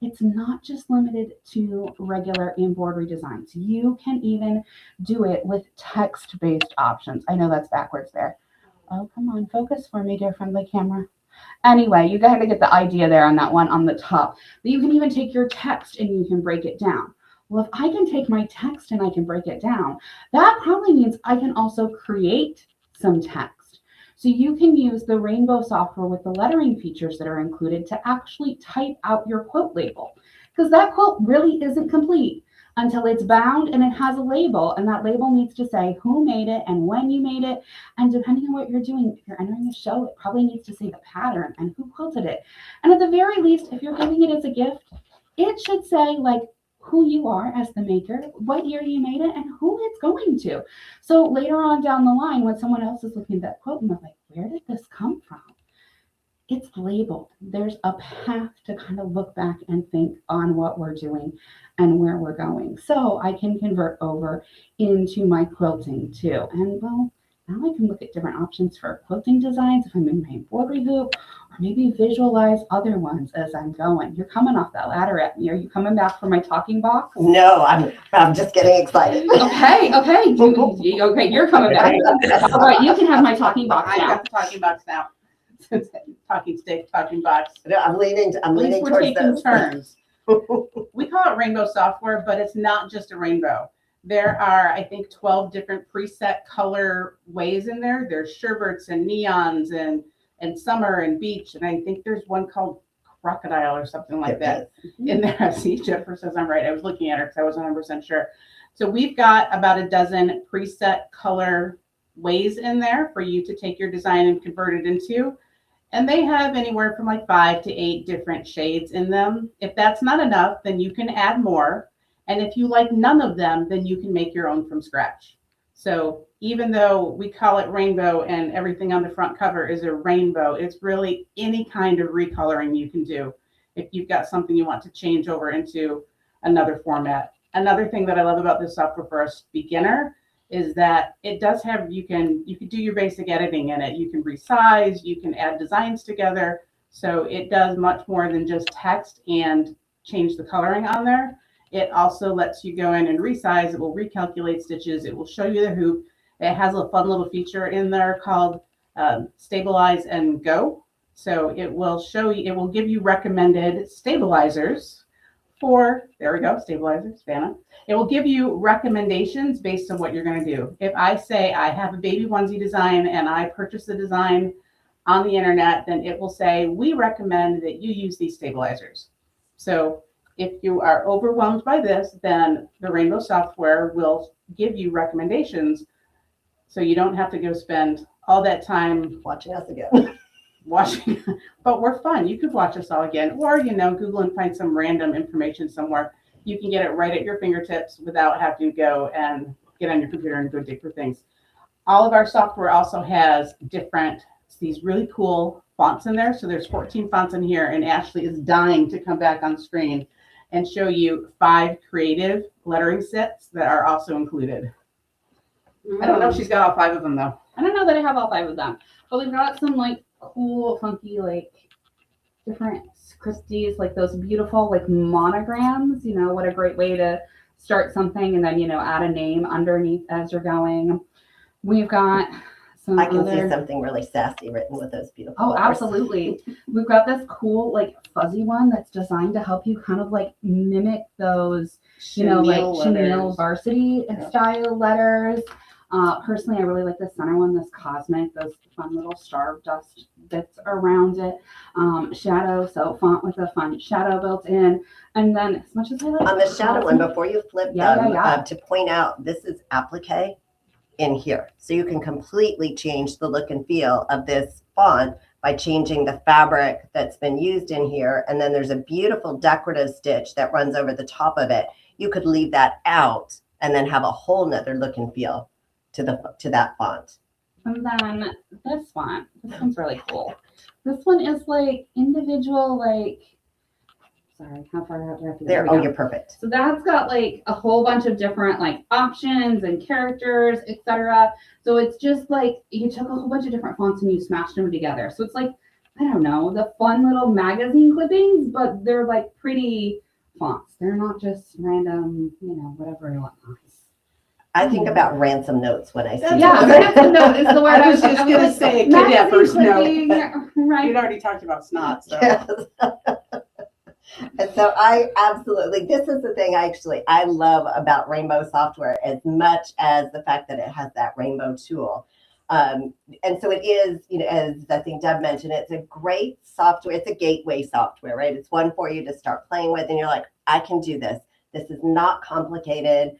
it's not just limited to regular embroidery designs. You can even do it with text-based options. I know that's backwards there. Oh, come on, focus for me, dear friendly camera. Anyway, you got to get the idea there on that one on the top. But you can even take your text and you can break it down. Well, if I can take my text and I can break it down, that probably means I can also create some text. So you can use the Rainbow software with the lettering features that are included to actually type out your quilt label, because that quilt really isn't complete until it's bound and it has a label, and that label needs to say who made it and when you made it, and depending on what you're doing, if you're entering a show, it probably needs to say the pattern and who quilted it. And at the very least, if you're giving it as a gift, it should say like who you are as the maker, what year you made it, and who it's going to. So later on down the line, when someone else is looking at that quilt and they're like, where did this come from? It's labeled. There's a path to kind of look back and think on what we're doing and where we're going. So I can convert over into my quilting too. And well, now I can look at different options for quilting designs if I'm in my embroidery hoop, or maybe visualize other ones as I'm going. You're coming off that ladder at me. Are you coming back for my talking box? No, I'm just getting excited. Okay, okay, you're coming back. All right, you can have my talking box I now. got the talking box now. Talking stick, talking box. No, I'm leaning At least we're towards taking this. turns. We call it rainbow software, but it's not just a rainbow. There are, I think, 12 different preset color ways in there. There's sherbets and neons and summer and beach. And I think there's one called crocodile or something like that in there. See, Jennifer says I'm right. I was looking at her because I wasn't 100% sure. So we've got about a dozen preset color ways in there for you to take your design and convert it into. And they have anywhere from like 5 to 8 different shades in them. If that's not enough, then you can add more. And if you like none of them, then you can make your own from scratch. So even though we call it rainbow and everything on the front cover is a rainbow, it's really any kind of recoloring you can do. if you've got something you want to change over into another format. Another thing that I love about this software for a beginner is that it does have, you can do your basic editing in it. You can resize, you can add designs together. So it does much more than just text and change the coloring on there. It also lets you go in and resize. It will recalculate stitches. It will show you the hoop. It has a fun little feature in there called stabilize and go. So it will show you, it will give you recommended stabilizers for, there we go, stabilizers, Vanna. It will give you recommendations based on what you're going to do. If I say I have a baby onesie design and I purchase the design on the internet, then it will say, we recommend that you use these stabilizers. So if you are overwhelmed by this, then the Rainbow software will give you recommendations so you don't have to go spend all that time Watching us again. watching, but we're fun. You could watch us all again, or, Google and find some random information somewhere. You can get it right at your fingertips without having to go and get on your computer and go dig for things. All of our software also has these really cool fonts in there. So there's 14 fonts in here, and Ashley is dying to come back on screen and show you 5 creative lettering sets that are also included. I don't know if she's got all 5 of them though. I don't know that I have all 5 of them, but we've got some like cool, funky, like different Christies, like those beautiful like monograms. What a great way to start something and then add a name underneath as you're going. We've got some I can see something really sassy written with those beautiful Oh, letters. absolutely. We've got this cool like fuzzy one that's designed to help you kind of like mimic those, chenille varsity style letters. Personally, I really like the center one, this cosmic, those fun little star dust bits around it. Shadow, so font with a fun shadow built in. And then as much as I like on the shadow one, before you flip them, Yeah. To point out, this is applique in here. So you can completely change the look and feel of this font by changing the fabric that's been used in here. And then there's a beautiful decorative stitch that runs over the top of it. You could leave that out and then have a whole nother look and feel to that font. And then this one, this one's really cool. This one is like individual, sorry, how far out do I have to go? There, oh, you're perfect. So that's got like a whole bunch of different like options and characters, etc. So it's just like you took a whole bunch of different fonts and you smashed them together. So it's like, I don't know, the fun little magazine clippings, but they're like pretty fonts. They're not just random, whatever you want. I think about ransom notes when I see Yeah, ransom note is the word I was just going to say, kidnapper's note. Right. We'd already talked about snot, so. Yes. And so I absolutely, this is the thing I love about Rainbow software as much as the fact that it has that rainbow tool. And so it is, as I think Deb mentioned, it's a great software. It's a gateway software, right? It's one for you to start playing with and you're like, I can do this. This is not complicated.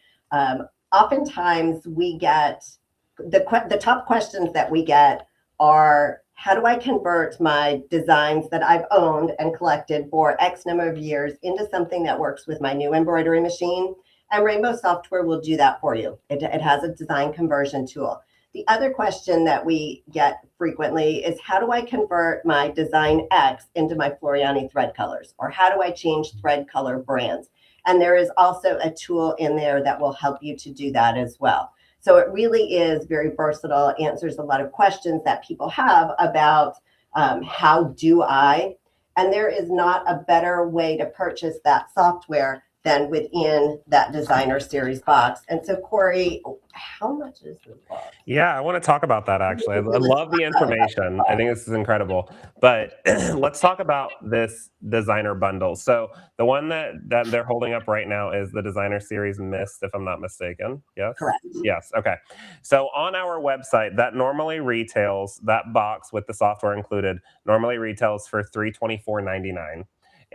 Oftentimes we get, the top questions that we get are, how do I convert my designs that I've owned and collected for X number of years into something that works with my new embroidery machine? And Rainbow software will do that for you. It has a design conversion tool. The other question that we get frequently is, how do I convert my design X into my Floriani thread colors? Or how do I change thread color brands? And there is also a tool in there that will help you to do that as well. So it really is very versatile, answers a lot of questions that people have about how do I, and there is not a better way to purchase that software than within that designer series box. And so Corey, how much is this box? Yeah, I want to talk about that actually. I love the information. I think this is incredible. But let's talk about this designer bundle. So the one that they're holding up right now is the designer series Mist, if I'm not mistaken. Yes? Correct. Yes. Okay. So on our website, that normally retails, that box with the software included, normally retails for $324.99.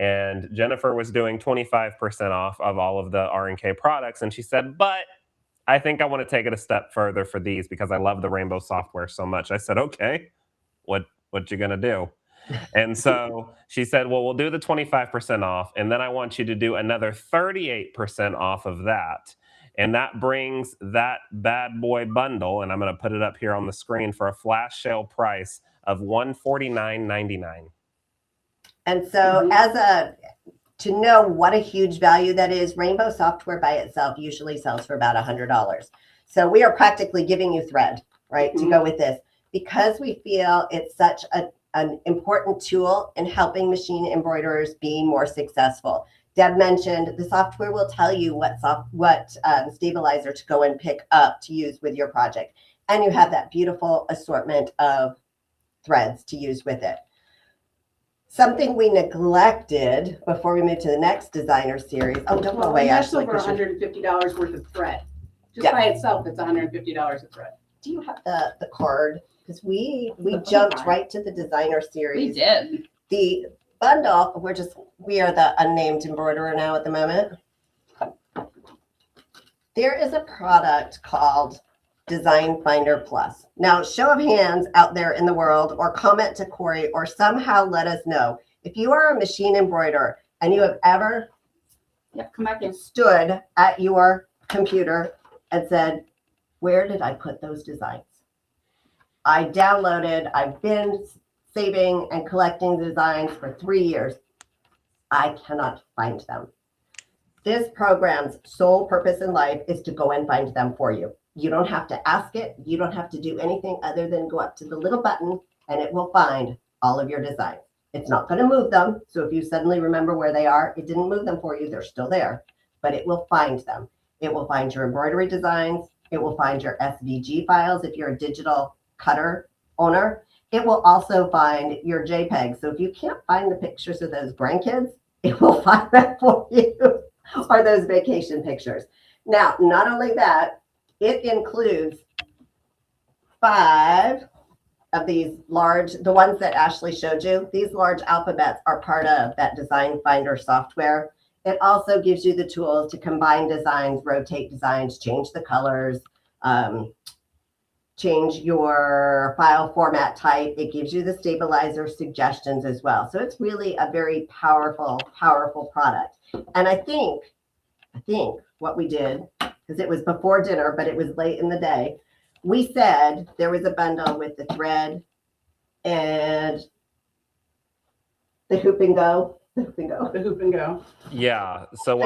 And Jennifer was doing 25% off of all of the RNK products. And she said, but I think I want to take it a step further for these because I love the Rainbow software so much. I said, okay, what you going to do? And so she said, well, we'll do the 25% off. And then I want you to do another 38% off of that. And that brings that bad boy bundle, and I'm going to put it up here on the screen, for a flash sale price of $149.99. And so to know what a huge value that is, Rainbow software by itself usually sells for about $100. So we are practically giving you thread, right, to go with this, because we feel it's such an important tool in helping machine embroiderers be more successful. Deb mentioned the software will tell you what stabilizer to go and pick up to use with your project. And you have that beautiful assortment of threads to use with it. Something we neglected before we move to the next designer series. Oh, don't go away, that's Ashley. over $150 worth of thread. Just by itself, it's $150 of thread. Do you have the card? Because we jumped right to the designer series. We did. The bundle, we are the unnamed embroiderer now at the moment. There is a product called Design Finder Plus. Now, show of hands out there in the world, or comment to Corey, or somehow let us know if you are a machine embroiderer and you have ever come back in. stood at your computer and said, where did I put those designs? I've been saving and collecting designs for 3 years. I cannot find them. This program's sole purpose in life is to go and find them for you. You don't have to ask it. You don't have to do anything other than go up to the little button and it will find all of your designs. It's not going to move them. So if you suddenly remember where they are, it didn't move them for you. They're still there, but it will find them. It will find your embroidery designs. It will find your SVG files if you're a digital cutter owner. It will also find your JPEGs. So if you can't find the pictures of those grandkids, it will find that for you, or those vacation pictures. Now, not only that, it includes 5 of these the ones that Ashley showed you. These large alphabets are part of that Design Finder software. It also gives you the tools to combine designs, rotate designs, change the colors, change your file format type. It gives you the stabilizer suggestions as well. So it's really a very powerful, powerful product. And I think what we did, because it was before dinner, but it was late in the day, we said there was a bundle with the thread and the hoop and go. The hoop and go. Yeah. So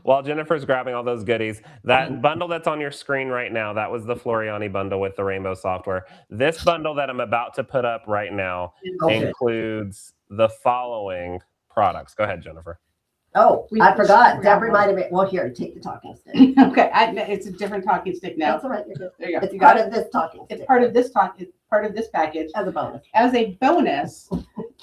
while Jennifer's grabbing all those goodies, that bundle that's on your screen right now, that was the Floriani bundle with the rainbow software. This bundle that I'm about to put up right now includes the following products. Go ahead, Jennifer. Oh, I forgot. Deb reminded me. Well, here, take the talking stick. Okay, it's a different talking stick now. That's all right. You're good. There you go. It's part of this talking stick. It's part of this package. As a bonus. As a bonus,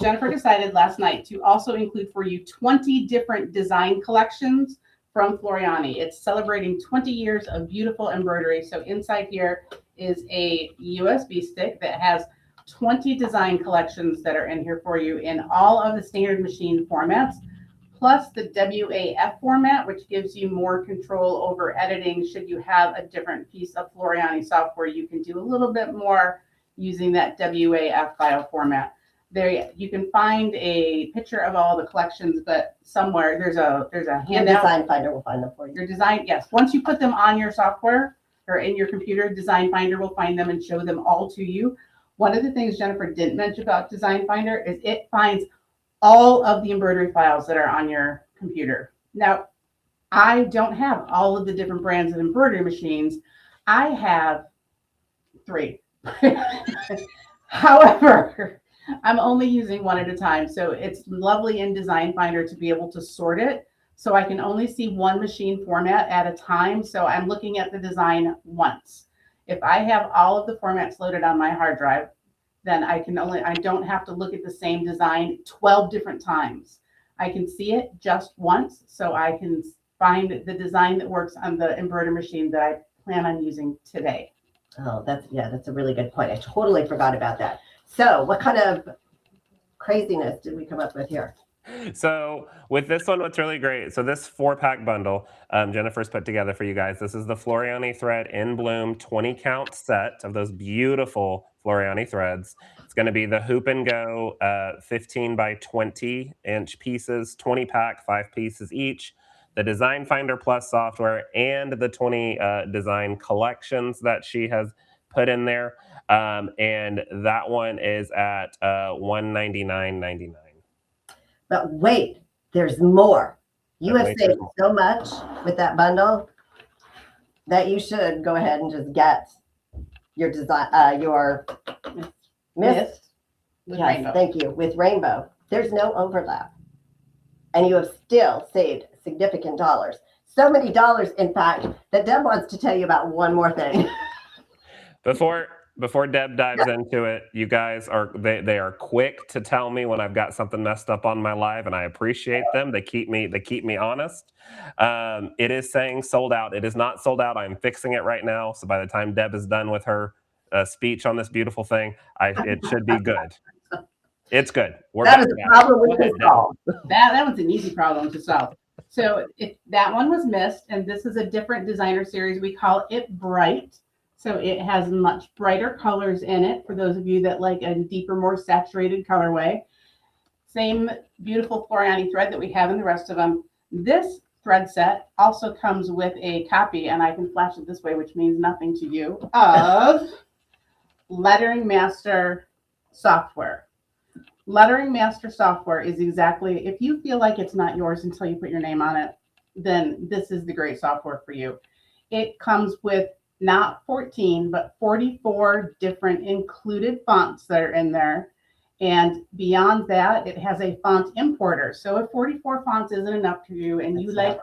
Jennifer decided last night to also include for you 20 different design collections from Floriani. It's celebrating 20 years of beautiful embroidery. So inside here is a USB stick that has 20 design collections that are in here for you in all of the standard machine formats, plus the WAF format, which gives you more control over editing. Should you have a different piece of Floriani software, you can do a little bit more using that WAF file format. There, you can find a picture of all the collections, but somewhere there's a handout. Your Design Finder will find them for you. Your design, yes. Once you put them on your software or in your computer, Design Finder will find them and show them all to you. One of the things Jennifer didn't mention about Design Finder is it finds all of the embroidery files that are on your computer. Now, I don't have all of the different brands of embroidery machines. I have 3. However, I'm only using one at a time. So it's lovely in Design Finder to be able to sort it. So I can only see one machine format at a time. So I'm looking at the design once. If I have all of the formats loaded on my hard drive, then I don't have to look at the same design 12 different times. I can see it just once, so I can find the design that works on the embroidery machine that I plan on using today. Oh, that's a really good point. I totally forgot about that. So what kind of craziness did we come up with here? So with this one, what's really great, so this 4-pack bundle Jennifer's put together for you guys. This is the Floriani Thread in Bloom 20 count set of those beautiful Floriani threads. It's going to be the Hoop and Go 15 by 20 inch pieces, 20 pack, 5 pieces each. The Design Finder Plus software and the 20 design collections that she has put in there. And that one is at $199.99. But wait, there's more. You But have wait, saved there's more. so much with that bundle that you should go ahead and just get your design, your mist. With Yes, rainbow. thank you. With rainbow, there's no overlap, and you have still saved significant dollars. So many dollars, in fact, that Deb wants to tell you about one more thing. Before Deb dives into it, you guys are they are quick to tell me when I've got something messed up on my live, and I appreciate them. They keep me honest. It is saying sold out. It is not sold out. I'm fixing it right now. So by the time Deb is done with her speech on this beautiful thing, it should be good. It's good. That is a problem we can solve. That was an easy problem to solve. So if that one was missed, and this is a different designer series, we call it Bright. So it has much brighter colors in it for those of you that like a deeper, more saturated colorway. Same beautiful Floriani thread that we have in the rest of them. This thread set also comes with a copy, and I can flash it this way, which means nothing to you, of Lettering Master software. Lettering Master software is exactly, if you feel like it's not yours until you put your name on it, then this is the great software for you. It comes with not 14, but 44 different included fonts that are in there. And beyond that, it has a font importer. So if 44 fonts isn't enough for you and you like,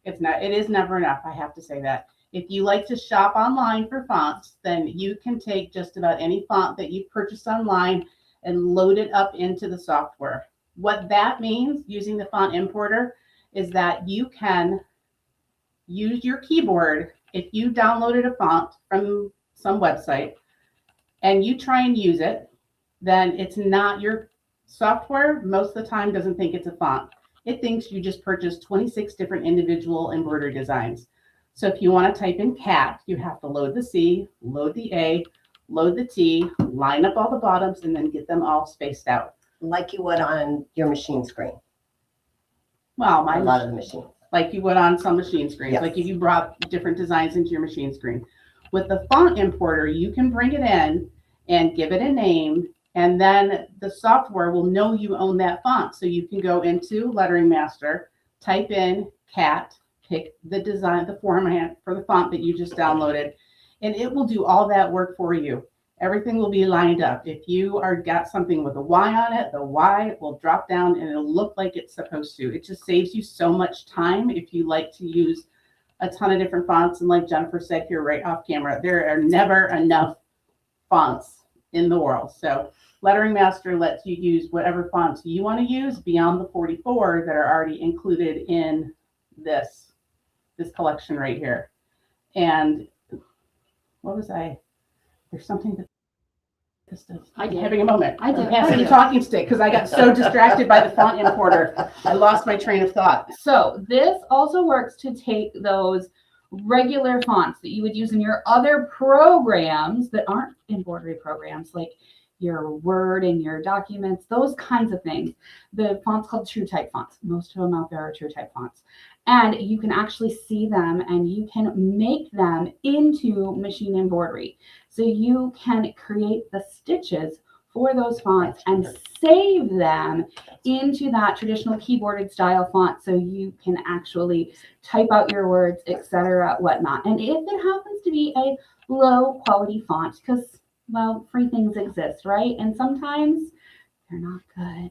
it is never enough. I have to say that. If you like to shop online for fonts, then you can take just about any font that you've purchased online and load it up into the software. What that means using the font importer is that you can use your keyboard. If you downloaded a font from some website and you try and use it, then it's not your software. Most of the time doesn't think it's a font. It thinks you just purchased 26 different individual embroidery designs. So if you want to type in cat, you have to load the C, load the A, load the T, line up all the bottoms, and then get them all spaced out. Like you would on your machine screen. Well, A lot of the machines. like you would on some machine screens, Yes. like if you brought different designs into your machine screen. With the font importer, you can bring it in and give it a name, and then the software will know you own that font. So you can go into Lettering Master, type in cat, pick the design, the format for the font that you just downloaded, and it will do all that work for you. Everything will be lined up. If you are got something with a Y on it, the Y will drop down and it'll look like it's supposed to. It just saves you so much time if you like to use a ton of different fonts. And like Jennifer said here right off camera, there are never enough fonts in the world. So Lettering Master lets you use whatever fonts you want to use beyond the 44 that are already included in this collection right here. And what was there's something that this does. I'm having a moment. I did. I'm passing the talking stick because I got so distracted by the font importer. I lost my train of thought. So this also works to take those regular fonts that you would use in your other programs that aren't embroidery programs, like your Word and your documents, those kinds of things. The font's called True Type fonts. Most of them out there are True Type fonts. And you can actually see them and you can make them into machine embroidery. So you can create the stitches for those fonts and save them into that traditional keyboarded style font so you can actually type out your words, etc., whatnot. And if it happens to be a low quality font, because, well, free things exist, right? And sometimes they're not good.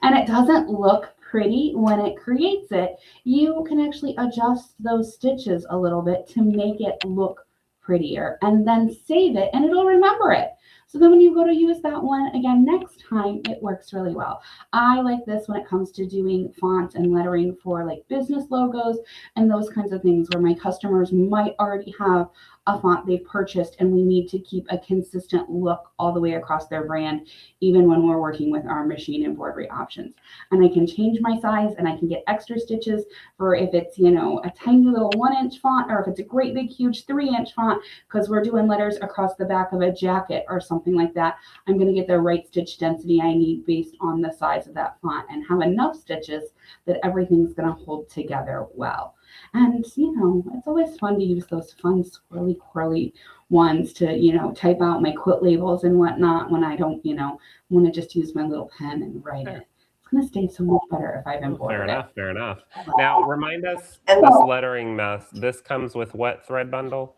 And it doesn't look pretty when it creates it, you can actually adjust those stitches a little bit to make it look prettier and then save it and it'll remember it. So then when you go to use that one again next time, it works really well. I like this when it comes to doing font and lettering for like business logos and those kinds of things where my customers might already have a font they've purchased and we need to keep a consistent look all the way across their brand, even when we're working with our machine embroidery options. And I can change my size and I can get extra stitches for if it's, you know, a tiny little 1-inch font or if it's a great big huge 3-inch font because we're doing letters across the back of a jacket or something like that. I'm going to get the right stitch density I need based on the size of that font and have enough stitches that everything's going to hold together well. And, you know, it's always fun to use those fun swirly, curly ones to, you know, type out my quilt labels and whatnot when I don't, you know, want to just use my little pen and write it. It's going to stay so much better if I've embroidered Fair enough. Now, remind us, And this lettering mess, this comes with what thread bundle?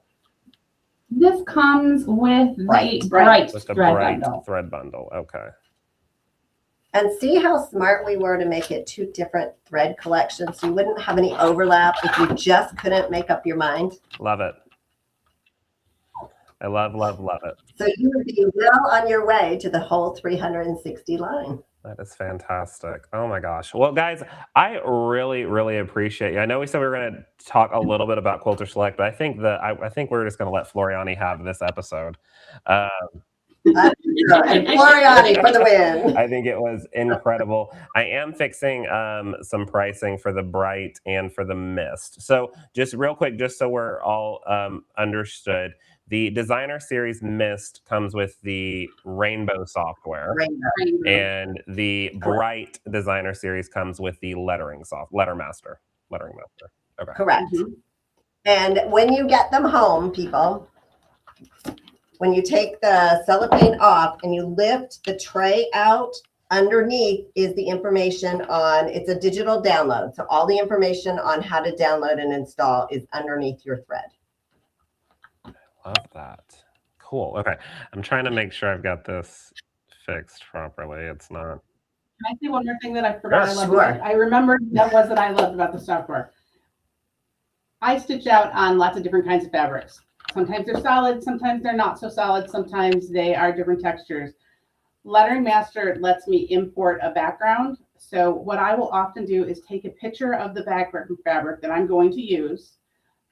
This comes with the bright With the thread bright bundle. thread bundle. Okay. And see how smart we were to make it 2 different thread collections. So you wouldn't have any overlap if you just couldn't make up your mind. Love it. I love it. So you would be well on your way to the whole 360 line. That is fantastic. Oh my gosh. Well, guys, I really appreciate you. I know we said we were going to talk a little bit about Quilters Select, but I think I think we're just going to let Floriani have this episode. And Floriani for the win. I think it was incredible. I am fixing some pricing for the bright and for the mist. So just real quick, just so we're all understood, the Designer Series Mist comes with the Rainbow software, and the Bright Designer Series comes with the Lettering Master. Okay. Correct. Mm-hmm. And when you get them home, people, when you take the cellophane off and you lift the tray out, underneath is the information on, it's a digital download. So all the information on how to download and install is underneath your thread. Love that. Cool. Okay. I'm trying to make sure I've got this fixed properly. It's not. Can I say one more thing that I forgot? Sure. I remembered that I loved about the software. I stitch out on lots of different kinds of fabrics. Sometimes they're solid, sometimes they're not so solid, sometimes they are different textures. Lettering Master lets me import a background. So what I will often do is take a picture of the background fabric that I'm going to use.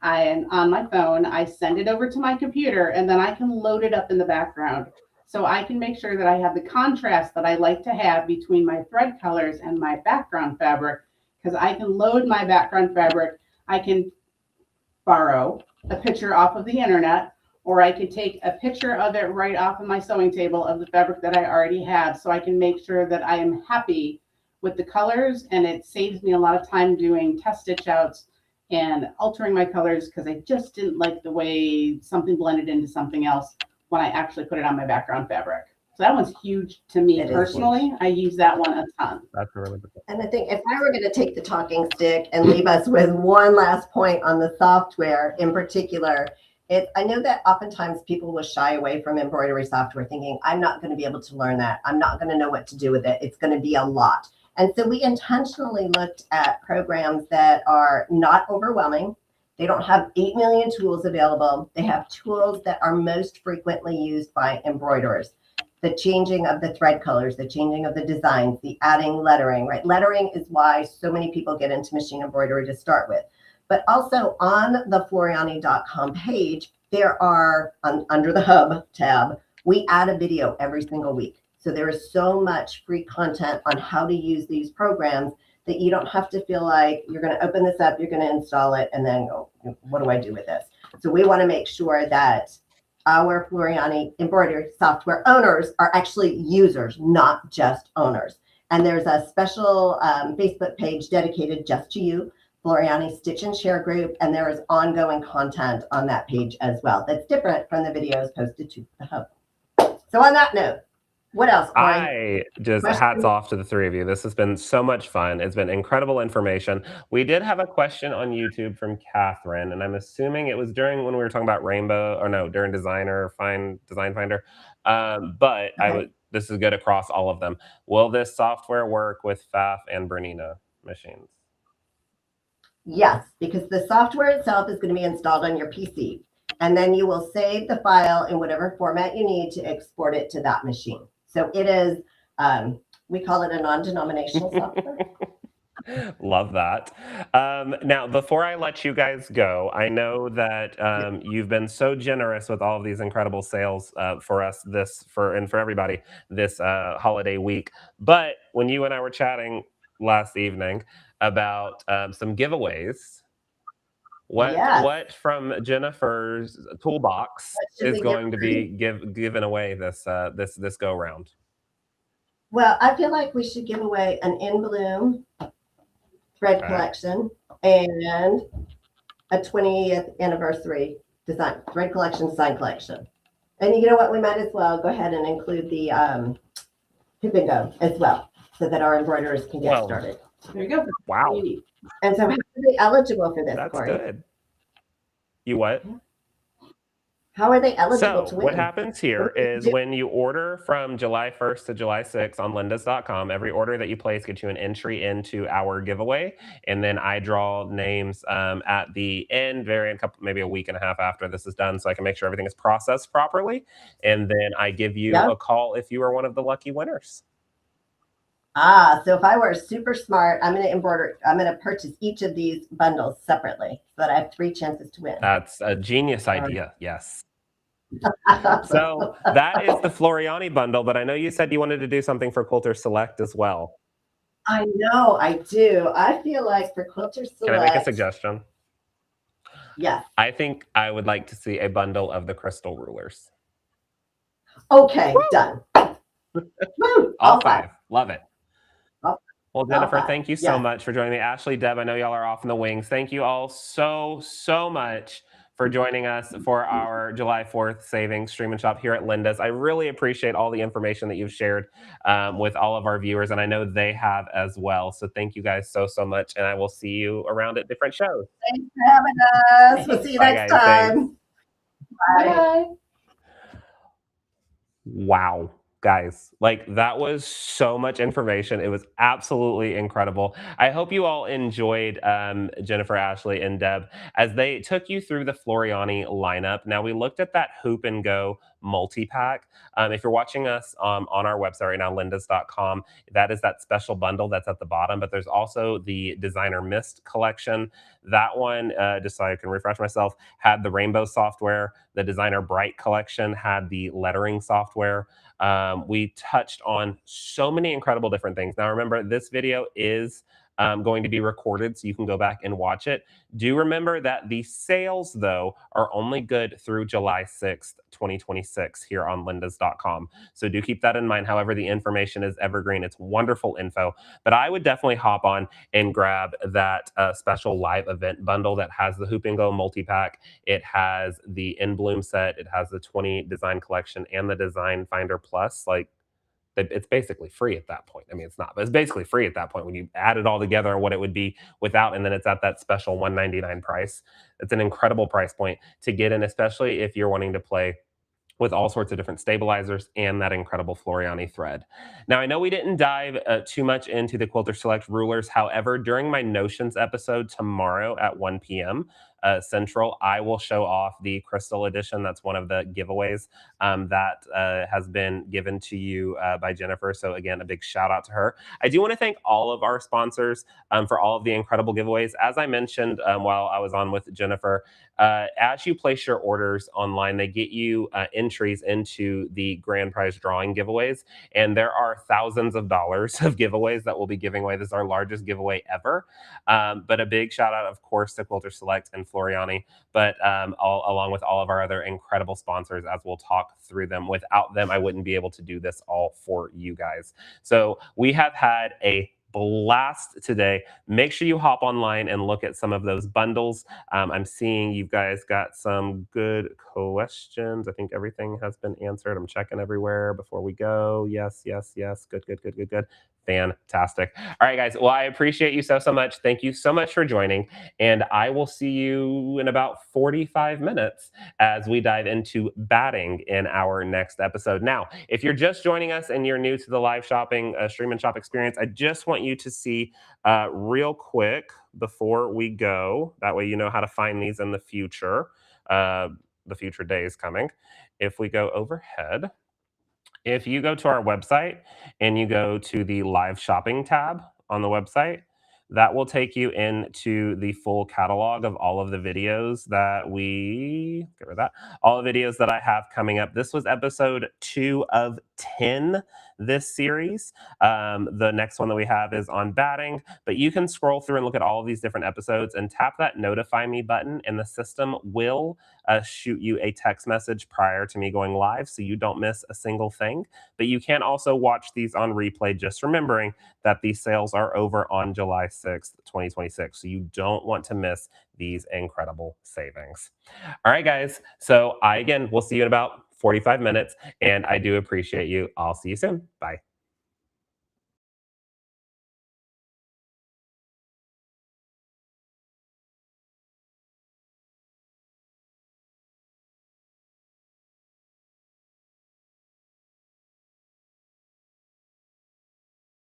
On my phone, I send it over to my computer, and then I can load it up in the background. So I can make sure that I have the contrast that I like to have between my thread colors and my background fabric, because I can load my background fabric. I can borrow a picture off of the internet, or I could take a picture of it right off of my sewing table of the fabric that I already have. So I can make sure that I am happy with the colors, and it saves me a lot of time doing test stitch outs and altering my colors, because I just didn't like the way something blended into something else when I actually put it on my background fabric. So that one's huge to me personally. I use that one a ton. That's really good. And I think if I were going to take the talking stick and leave us with one last point on the software in particular, I know that oftentimes people will shy away from embroidery software thinking, I'm not going to be able to learn that. I'm not going to know what to do with it. It's going to be a lot. And so we intentionally looked at programs that are not overwhelming. They don't have 8 million tools available. They have tools that are most frequently used by embroiderers. The changing of the thread colors, the changing of the designs, the adding lettering, right? Lettering is why so many people get into machine embroidery to start with. But also on the Floriani.com page, there are, under the Hub tab, we add a video every single week. So there is so much free content on how to use these programs that you don't have to feel like you're going to open this up, you're going to install it, and then go, what do I do with this? So we want to make sure that our Floriani embroidery software owners are actually users, not just owners. And there's a special Facebook page dedicated just to you, Floriani Stitch and Share group, and there is ongoing content on that page as well. That's different from the videos posted to the Hub. So on that note, what else, Corey? Hats off to the three of you. This has been so much fun. It's been incredible information. We did have a question on YouTube from Catherine, and I'm assuming it was during when we were talking about Rainbow, or no, during Design Finder. But okay. This is good across all of them. Will this software work with Pfaff and Bernina machines? Yes, because the software itself is going to be installed on your PC, and then you will save the file in whatever format you need to export it to that machine. So it is, we call it a non-denominational software. Love that. Now, before I let you guys go, I know that you've been so generous with all of these incredible sales for us and for everybody this holiday week. But when you and I were chatting last evening about some giveaways, what from Jennifer's toolbox is going to be given away this go round? Well, I feel like we should give away an In Bloom thread collection and a 20th anniversary thread collection design collection. And you know what? We might as well go ahead and include the Pip and Go as well. so that our embroiderers can get Well, started. There you go. wow, You need. And so how are they eligible for this, that's Corey? good. You what? How are they eligible So to win? what happens here What do you is do? when you order from July 1st to July 6th on lindas.com, every order that you place gets you an entry into our giveaway. And then I draw names at the end, maybe a week and a half after this is done, so I can make sure everything is processed properly. And then I give you Yep. a call if you are one of the lucky winners. So if I were super smart, I'm going to purchase each of these bundles separately so that I have 3 chances to win. That's a genius idea. Yes. So that is the Floriani bundle, but I know you said you wanted to do something for Quilters Select as well. I know, I do. I feel like for Quilters Select. Can I make a suggestion? Yes. I think I would like to see a bundle of the crystal rulers. Okay, done. Woo, All 5. Love it. Well, Jennifer, five. thank you so Yes. much for joining me. Ashley, Deb, I know y'all are off in the wings. Thank you all so much for joining us for our July 4th savings stream and shop here at Linda's. I really appreciate all the information that you've shared with all of our viewers, and I know they have as well. So thank you guys so much, and I will see you around at different shows. Thanks for having us. We'll see you Bye, next guys. time. Thanks. Bye. Bye. Wow. Guys, like that was so much information. It was absolutely incredible. I hope you all enjoyed Jennifer, Ashley, and Deb as they took you through the Floriani lineup. Now, we looked at that Hoop and Go multi-pack. If you're watching us on our website right now, lindas.com, that is that special bundle that's at the bottom, but there's also the Designer Mist collection. That one, just so I can refresh myself, had the rainbow software. The Designer Bright collection had the lettering software. We touched on so many incredible different things. Now, remember, this video is going to be recorded, so you can go back and watch it. Do remember that the sales, though, are only good through July 6th, 2026 here on lindas.com. So do keep that in mind. However, the information is evergreen. It's wonderful info. But I would definitely hop on and grab that special live event bundle that has the Hoop and Go multi-pack. It has the In Bloom set. It has the 20 design collection and the Design Finder Plus. Like, it's basically free at that point. I mean, it's not, but it's basically free at that point when you add it all together and what it would be without, and then it's at that special $199 price. It's an incredible price point to get in, especially if you're wanting to play with all sorts of different stabilizers and that incredible Floriani thread. Now, I know we didn't dive too much into the Quilter Select rulers. However, during my Notions episode tomorrow at 1 p.m. Central, I will show off the Crystal Edition. That's one of the giveaways that has been given to you by Jennifer. So again, a big shout out to her. I do want to thank all of our sponsors for all of the incredible giveaways. As I mentioned while I was on with Jennifer, as you place your orders online, they get you entries into the grand prize drawing giveaways. And there are thousands of dollars of giveaways that we'll be giving away. This is our largest giveaway ever. But a big shout out, of course, to Quilters Select and Floriani, but along with all of our other incredible sponsors, as we'll talk through them. Without them, I wouldn't be able to do this all for you guys. So we have had a blast today. Make sure you hop online and look at some of those bundles. I'm seeing you guys got some good questions. I think everything has been answered. I'm checking everywhere before we go. Yes. Good. Fantastic. All right, guys. Well, I appreciate you so much. Thank you so much for joining. And I will see you in about 45 minutes as we dive into batting in our next episode. Now, if you're just joining us and you're new to the live shopping stream and shop experience, I just want you to see real quick before we go. That way you know how to find these in the future days coming. If we go overhead, if you go to our website and you go to the live shopping tab on the website, that will take you into the full catalog of all of the videos that all the videos that I have coming up. This was episode 2 of 10 this series. The next one that we have is on batting, but you can scroll through and look at all of these different episodes and tap that notify me button, and the system will shoot you a text message prior to me going live so you don't miss a single thing. But you can also watch these on replay, just remembering that these sales are over on July 6th, 2026. So you don't want to miss these incredible savings. All right, guys. So again, we'll see you in about 45 minutes, and I do appreciate you. I'll see you soon. Bye.